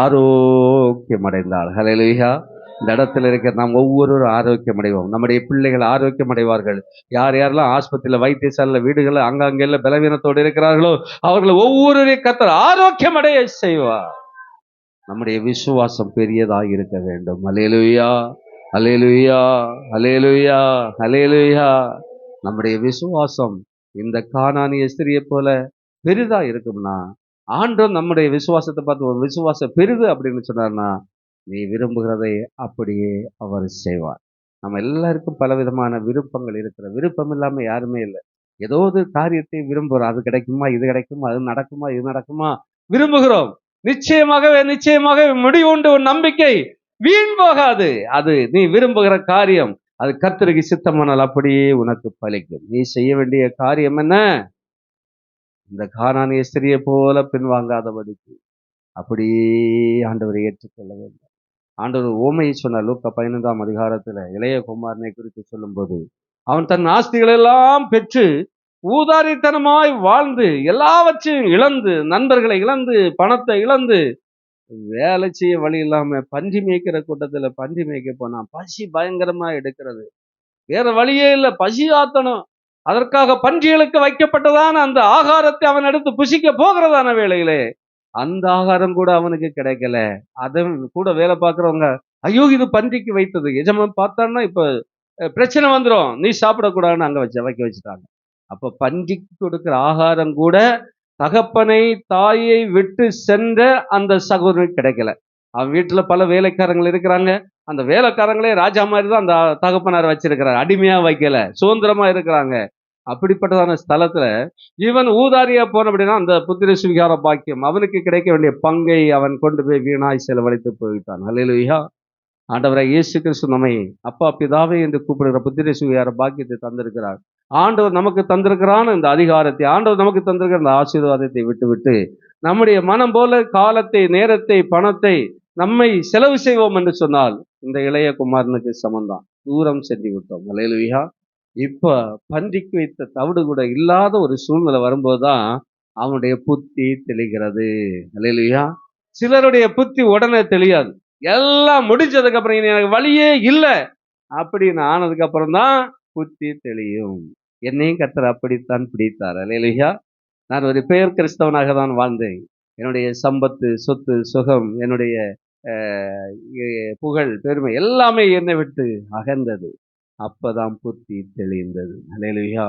ஆரோக்கியம் அடைந்தாள். ஹல்லேலூயா. இந்த இடத்துல இருக்க நாம் ஒவ்வொருவரும் ஆரோக்கியம் அடைவோம். நம்முடைய பிள்ளைகள் ஆரோக்கியம் அடைவார்கள். யார் யாரெல்லாம் ஆஸ்பத்திரியில், வைத்தியசாலையில், வீடுகளில் அங்கங்கெல்லாம் பலவீனத்தோடு இருக்கிறார்களோ அவர்கள் ஒவ்வொருவரையும் கர்த்தர் ஆரோக்கியம் அடைய செய்வார். நம்முடைய விசுவாசம் பெரியதாக இருக்க வேண்டும். ஹல்லேலூயா, ஹல்லேலூயா, ஹல்லேலூயா, ஹல்லேலூயா. நம்முடைய விசுவாசம் இந்த கானானிய ஸ்திரியை போல பெரிதா இருக்கும்னா, ஆண்டவர் நம்முடைய விசுவாசத்தை பார்த்து ஒரு விசுவாசம் பெரிது அப்படின்னு சொன்னார்னா, நீ விரும்புகிறதை அப்படியே அவர் செய்வார். நம்ம எல்லாருக்கும் பலவிதமான விருப்பங்கள் இருக்கிற, விருப்பம் இல்லாம யாருமே இல்லை. ஏதோ ஒரு காரியத்தை விரும்புகிறோம். அது கிடைக்குமா, இது கிடைக்குமா, அது நடக்குமா, இது நடக்குமா, விரும்புகிறோம். நிச்சயமாகவே நிச்சயமாகவே முடிவு உண்டு. உன் நம்பிக்கை வீண் போகாது. அது நீ விரும்புகிற காரியம் அது கர்த்தருக்கு சித்தமானால் அப்படியே உனக்கு பலிக்கும். நீ செய்ய வேண்டிய காரியம் என்ன? இந்த கானானிய ஸ்திரியை போல பின்வாங்காதபடிக்கு அப்படியே ஆண்டவரை ஏற்றுக்கொள்ள வேண்டும். ஆண்டவர் ஓமையை சொன்னார். லூக்கா 15ஆம் அதிகாரத்துல இளைய குமாரனை குறித்து சொல்லும்போது, அவன் தன் ஆஸ்திகள் எல்லாம் பெற்று ஊதாரித்தனமாய் வாழ்ந்து எல்லாவற்றையும் இழந்து, நண்பர்களை இழந்து, பணத்தை இழந்து, வேலை செய்ய வழி இல்லாம பன்றி மேய்க்கிற கூட்டத்துல பன்றி மேய்க்க போனான். பசி பயங்கரமா எடுக்கிறது, வேற வழியே இல்லை, பசி ஆத்தணும். அதற்காக பன்றிகளுக்கு வைக்கப்பட்டதான அந்த ஆகாரத்தை அவன் எடுத்து புசிக்க போகிறதான வேளையிலே அந்த ஆகாரம் கூட அவனுக்கு கிடைக்கல. அதன் கூட வேலை பார்க்குறவங்க, ஐயோ இது பன்றிக்கு வைத்தது, எஜமான் பார்த்தான்னா இப்ப பிரச்சனை வந்துடும், நீ சாப்பிடக்கூடாதுன்னு அங்க வைக்க வச்சுட்டாங்க. அப்ப பன்றிக்கு கொடுக்கிற ஆகாரம் கூட தகப்பனை தாயை விட்டு சென்ற அந்த சகோதரனுக்கு கிடைக்கல. அவன் வீட்டுல பல வேலைக்காரங்கள் இருக்கிறாங்க. அந்த வேலைக்காரங்களே ராஜா மாதிரி தான் அந்த தகப்பனார் வச்சிருக்கிறார், அடிமையா வைக்கல, சுதந்திரமா இருக்கிறாங்க. அப்படிப்பட்டதான ஸ்தலத்துல இவன் ஊதாரியா போன அப்படின்னா அந்த புத்திர சுவிகார பாக்கியம் அவனுக்கு கிடைக்க வேண்டிய பங்கை அவன் கொண்டு போய் வீணாய் செலவழித்து போய்விட்டான். ஹல்லேலூயா. ஆண்டவராய் இயேசு கிறிஸ்து நம்மை அப்பா பிதாவே என்று கூப்பிடுகிற புத்திர சுவிகார பாக்கியத்தை தந்திருக்கிறார். ஆண்டவர் நமக்கு தந்திருக்கிறான் இந்த அதிகாரத்தை, ஆண்டவர் நமக்கு தந்திருக்கிற இந்த ஆசீர்வாதத்தை விட்டுவிட்டு நம்முடைய மனம் போல காலத்தை, நேரத்தை, பணத்தை நம்மை செலவு செய்வோம் என்று சொன்னால் இந்த இளைய குமாரனுக்கு சமந்தான். தூரம் சென்று விட்டோம். ஹல்லேலூயா. இப்ப பன்றிக்கு வைத்த தவிடு கூட இல்லாத ஒரு சூழ்நிலை வரும்போதுதான் அவனுடைய புத்தி தெளிகிறது. ஹல்லேலூயா. சிலருடைய புத்தி உடனே தெளியாது. எல்லாம் முடிஞ்சதுக்கு அப்புறம் இனி எனக்கு வழியே இல்லை அப்படின்னு ஆனதுக்கு அப்புறம் தான் புத்தி தெளியும். என்னையும் கர்த்தர் அப்படித்தான் பிடித்தார். ஹல்லேலூயா. நான் ஒரு பெயர் கிறிஸ்தவனாக தான் வாழ்ந்தேன். என்னுடைய சம்பத்து, சொத்து, சுகம், என்னுடைய புகழ், பெருமை எல்லாமே என்னை விட்டு அகன்றது. அப்பதான் புத்தி தெளிந்தது. ஹல்லேலூயா.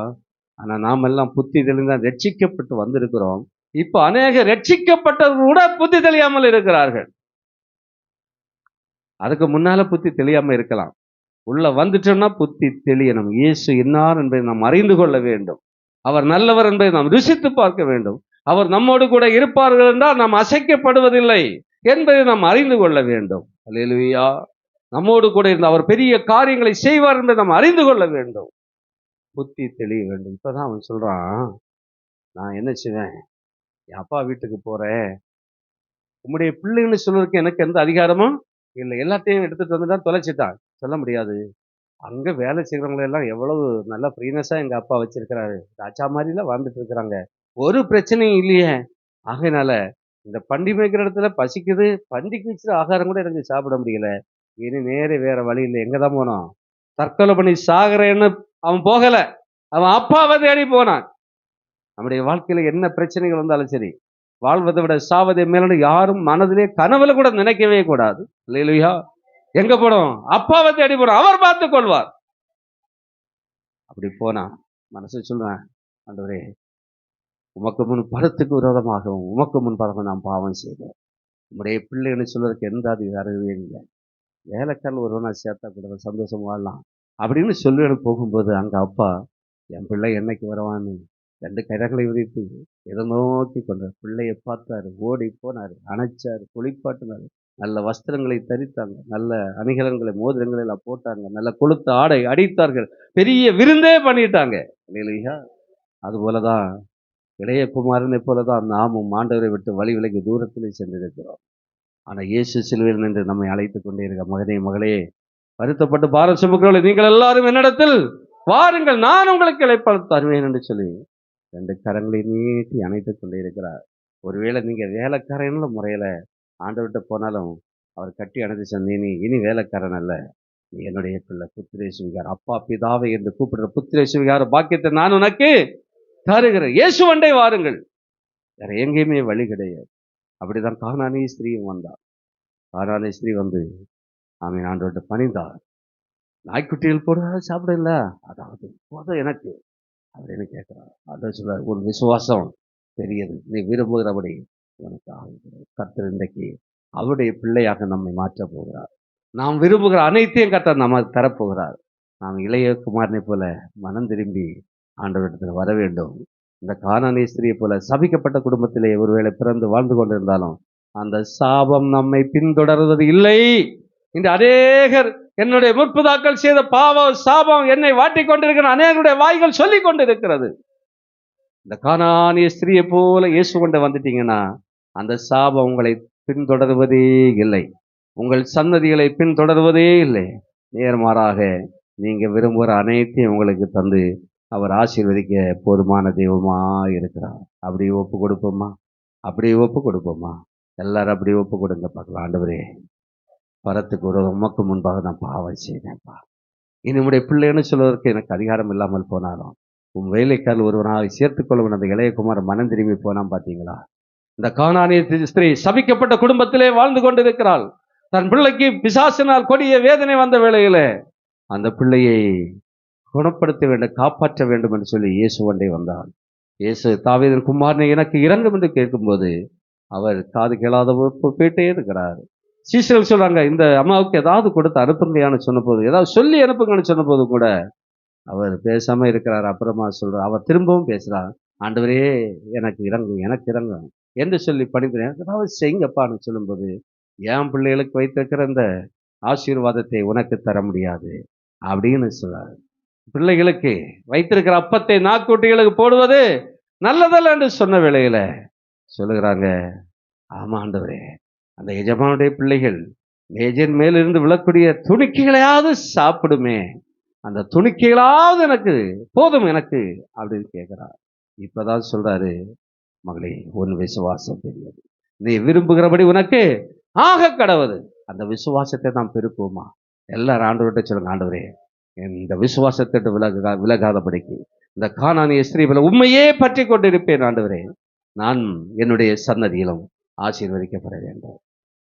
ஆனா நாம் எல்லாம் புத்தி தெளிந்தான் ரட்சிக்கப்பட்டு வந்திருக்கிறோம். இப்ப அநேக ரட்சிக்கப்பட்டவர்கள் கூட புத்தி தெளியாமல் இருக்கிறார்கள். அதுக்கு முன்னால புத்தி தெளியாம இருக்கலாம். உள்ள வந்துட்டோம்னா புத்தி தெளியணும். இயேசு இன்னார் என்பதை நாம் அறிந்து கொள்ள வேண்டும். அவர் நல்லவர் என்பதை நாம் ருசித்து பார்க்க வேண்டும். அவர் நம்மோடு கூட இருப்பார்கள் என்றால் நாம் அசைக்கப்படுவதில்லை என்பதை நாம் அறிந்து கொள்ள வேண்டும். ஹல்லேலூயா. நம்மோடு கூட இருந்த அவர் பெரிய காரியங்களை செய்வார் என்பதை நாம் அறிந்து கொள்ள வேண்டும். புத்தி தெளிய வேண்டும். இப்பதான் அவன் சொல்றான், நான் என்ன செய்வேன், என் அப்பா வீட்டுக்கு போறேன், உம்முடைய பிள்ளைன்னு சொல்றதுக்கு எனக்கு எந்த அதிகாரமும் இல்லை. எல்லாத்தையும் எடுத்துட்டு வந்துட்டான், தொலைச்சிட்டான். சொல்ல முடியாது. அங்க வேலை செய்யறவங்க எல்லாம் எவ்வளவு நல்லா ஃப்ரீனஸா எங்க அப்பா வச்சிருக்கிறாரு. ராஜா மாதிரிலாம் வாழ்ந்துட்டு இருக்கிறாங்க. ஒரு பிரச்சனையும் இல்லையே. ஆகையினால இந்த பண்டி மேய்க்கிற இடத்துல பசிக்குது, பண்டிக்கு வச்சுட்டு ஆகாரம் கூட எனக்கு சாப்பிட முடியல. இனி நேரே வேற வழி இல்லை. எங்கதான் போனோம்? தற்கொலை பண்ணி சாகுறேன்னு அவன் போகல. அவன் அப்பாவை தேடி போனான். நம்முடைய வாழ்க்கையில என்ன பிரச்சனைகள் வந்தாலும் சரி, வாழ்வதை விட சாவதை மேல யாரும் மனதிலே கனவுல கூட நினைக்கவே கூடாது. இல்லையா? எங்க போனோம்? அப்பாவை தேடி போனோம். அவர் பார்த்துக் கொள்வார். அப்படி போனா மனசு சொல்றேன், ஆண்டவரே, உமக்கு முன் படத்துக்கு விரோதமாகவும் உமக்கு முன்பாக நான் பாவம் செய்தேன். உம்முடைய பிள்ளைன்னு சொல்வதற்கு எந்த அதிகாரமே இல்லை. வேலைக்காரன் ஒருவனா சேர்த்தா கூட சந்தோஷம் வாழலாம் அப்படின்னு சொல்லி போகும்போது அங்க அப்பா, என் பிள்ளை என்னைக்கு வருவான்னு 2 கரங்களை விரித்து எதை நோக்கி கொண்டார். பிள்ளையை பார்த்தாரு, ஓடி போனாரு, அணைச்சாரு, குளிப்பாட்டினாரு, நல்ல வஸ்திரங்களை தரித்தாங்க, நல்ல அணிகலன்களை மோதிரங்களை எல்லாம் போட்டாங்க, நல்ல கொளுத்த ஆடை அடித்தார்கள், பெரிய விருந்தே பண்ணிட்டாங்க. இல்லையா? அது போலதான் இளைய குமாரனை போலதான் நாமும் ஆண்டவரை விட்டு வழி விலகி தூரத்திலே சென்றிருக்கிறோம். ஆனா இயேசு சிலுவையில் நின்று நம்மை அழைத்துக் கொண்டே இருக்க, மகனே மகளே, வருத்தப்பட்டு பாரம் சுமக்கிறவர்களே, நீங்கள் எல்லாரும் என்னிடத்தில் வாருங்கள், நான் உங்களுக்கு இளைப்பாறுதல் தருவேன் என்று சொல்லி 2 கரங்களை நீட்டி அணைத்துக் கொண்டே இருக்கிறார். ஒருவேளை நீங்க வேலைக்காரன் முறையில ஆண்டவர்கிட்ட போனாலும் அவர் கட்டி அணைத்து சொன்னீ, இனி வேலைக்காரன் அல்ல, நீ என்னுடைய பிள்ளை, புத்திரே சுவிகார், அப்பா பிதாவை என்று கூப்பிடுற புத்திரே சுவிகார பாக்கியத்தை நான் உனக்கு தருகிறேன். இயேசு அண்டை வாருங்கள். வேற எங்கேயுமே வழி கிடையாது. அப்படிதான் கானானிய ஸ்திரீயும் வந்தார். கானானிய ஸ்திரீ வந்து ஆமீன் ஆண்டவர்கிட்ட பணிந்தார். நாய்க்குட்டிகள் போடுறதா சாப்பிடல, அதாவது போதும் எனக்கு அப்படின்னு கேட்கிறார். ஆண்டவர் சொல்றார், ஒரு விசுவாசம் பெரியது, நீ விரும்புகிறபடி உனக்கு ஆகுகிறது. கர்த்தர் இன்றைக்கு அவருடைய பிள்ளையாக நம்மை மாற்றப் போகிறார். நாம் விரும்புகிற அனைத்தையும் கர்த்தர் நமக்கு தரப்போகிறார். நாம் இளைய குமாரனை போல மனம் திரும்பி ஆண்டவரிடத்தில் வர வேண்டும். இந்த கானானிய ஸ்திரியை போல சபிக்கப்பட்ட குடும்பத்திலே ஒருவேளை பிறந்து வாழ்ந்து கொண்டிருந்தாலும் அந்த சாபம் நம்மை பின்தொடர்வது இல்லை. இன்று அநேகர் என்னுடைய முற்புதாக்கள் செய்த பாவம் சாபம் என்னை வாட்டிக் கொண்டிருக்கிற அநேகருடைய வாய்கள் சொல்லிக் கொண்டிருக்கிறது. இந்த கானானிய ஸ்திரியை போல இயேசு கொண்டு வந்துட்டீங்கன்னா அந்த சாபம் உங்களை பின்தொடர்வதே இல்லை, உங்கள் சன்னதிகளை பின்தொடர்வதே இல்லை. நேர்மாறாக நீங்க விரும்புகிற அனைத்தையும் உங்களுக்கு தந்து அவர் ஆசீர்வதிக்க போதுமான தெய்வமா இருக்கிறார். அப்படி ஒப்பு கொடுப்போமா? அப்படி ஒப்பு கொடுப்போமா? எல்லாரும் அப்படி ஒப்பு கொடுங்க பார்க்கலாம். ஆண்டவரே, வரத்துக்கு ஒரு உமக்கு முன்பாக நான் பாவம் செய்தேன்ப்பா. இனி உடைய பிள்ளைன்னு சொல்வதற்கு எனக்கு அதிகாரம் இல்லாமல் போனாலும் உன் வேலைக்காரர் ஒருவனாக சேர்த்துக்கொள்ளும் அந்த இளையகுமார் மனம் திரும்பி போனான். பார்த்தீங்களா? இந்த கானானிய ஸ்திரீ சபிக்கப்பட்ட குடும்பத்திலே வாழ்ந்து கொண்டிருக்கிறாள். தன் பிள்ளைக்கு பிசாசினால் கொடிய வேதனை வந்த வேளையிலே அந்த பிள்ளையை குணப்படுத்த வேண்டும், காப்பாற்ற வேண்டும் என்று சொல்லி இயேசு ஒன்றே வந்தார். இயேசு, தாவீதின் குமாரனை எனக்கு இறங்கும் என்று கேட்கும்போது அவர் காது கேளாத போயிட்டே இருக்கிறார். சீசர்கள் சொல்றாங்க, இந்த அம்மாவுக்கு ஏதாவது கொடுத்து அனுப்புங்கன்னு சொன்னபோது, ஏதாவது சொல்லி அனுப்புங்கன்னு சொன்னபோது கூட அவர் பேசாம இருக்கிறார். அப்புறமா சொல்றார், அவர் திரும்பவும் பேசுறார், ஆண்டவரே எனக்கு இறங்கும், எனக்கு இறங்கும் என்று சொல்லி பணிக்கிறேன், ஏதாவது செய்யுங்கப்பான்னு சொல்லும்போது, என் பிள்ளைகளுக்கு வைத்திருக்கிற இந்த ஆசீர்வாதத்தை உனக்கு தர முடியாது அப்படின்னு சொல்றாரு. பிள்ளைகளுக்கு வைத்திருக்கிற அப்பத்தை நாக்குட்டிகளுக்கு போடுவது நல்லதல்ல என்று சொன்ன வேளையில சொல்லுகிறாங்க, ஆமா ஆண்டவரே, அந்த எஜமானுடைய பிள்ளைகள் மேஜின் மேலிருந்து விழக்கூடிய துணிக்கைகளையாவது சாப்பிடுமே, அந்த துணிக்கைகளாவது எனக்கு போதும் எனக்கு அப்படின்னு கேட்கிறார். இப்பதான் சொல்றாரு, மகளே, உன் விசுவாசம் பெரியது, நீ விரும்புகிறபடி உனக்கு ஆக கடவுது. அந்த விசுவாசத்தை நாம் பெருக்குவோமா? எல்லாரும் ஆண்டவர்கிட்ட சொல்லுங்க, ஆண்டவரே, இந்த விசுவாசத்திட்டு விலகாதபடிக்கு இந்த கானானிய ஸ்திரீகளை உண்மையே பற்றி கொண்டிருப்பேன். ஆண்டவரே, நான் என்னுடைய சன்னதியிலும் ஆசீர்வதிக்கப்பட வேண்டும்,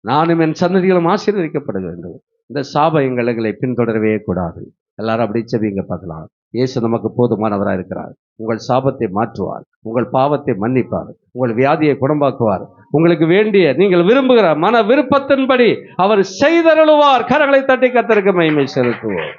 நானும் என் சன்னதியிலும் ஆசீர்வதிக்கப்பட வேண்டும். இந்த சாபம் எங்களை பின்தொடரவே கூடாது. எல்லாரும் அப்படி செபிங்க பார்க்கலாம். இயேசு நமக்கு போதுமானவராக இருக்கிறார். உங்கள் சாபத்தை மாற்றுவார், உங்கள் பாவத்தை மன்னிப்பார், உங்கள் வியாதியை குணமாக்குவார், உங்களுக்கு வேண்டிய நீங்கள் விரும்புகிற மன விருப்பத்தின்படி அவர் செய்தருளுவார். கரங்களை தட்டி கர்த்தருக்கு மகிமை செலுத்துவோம்.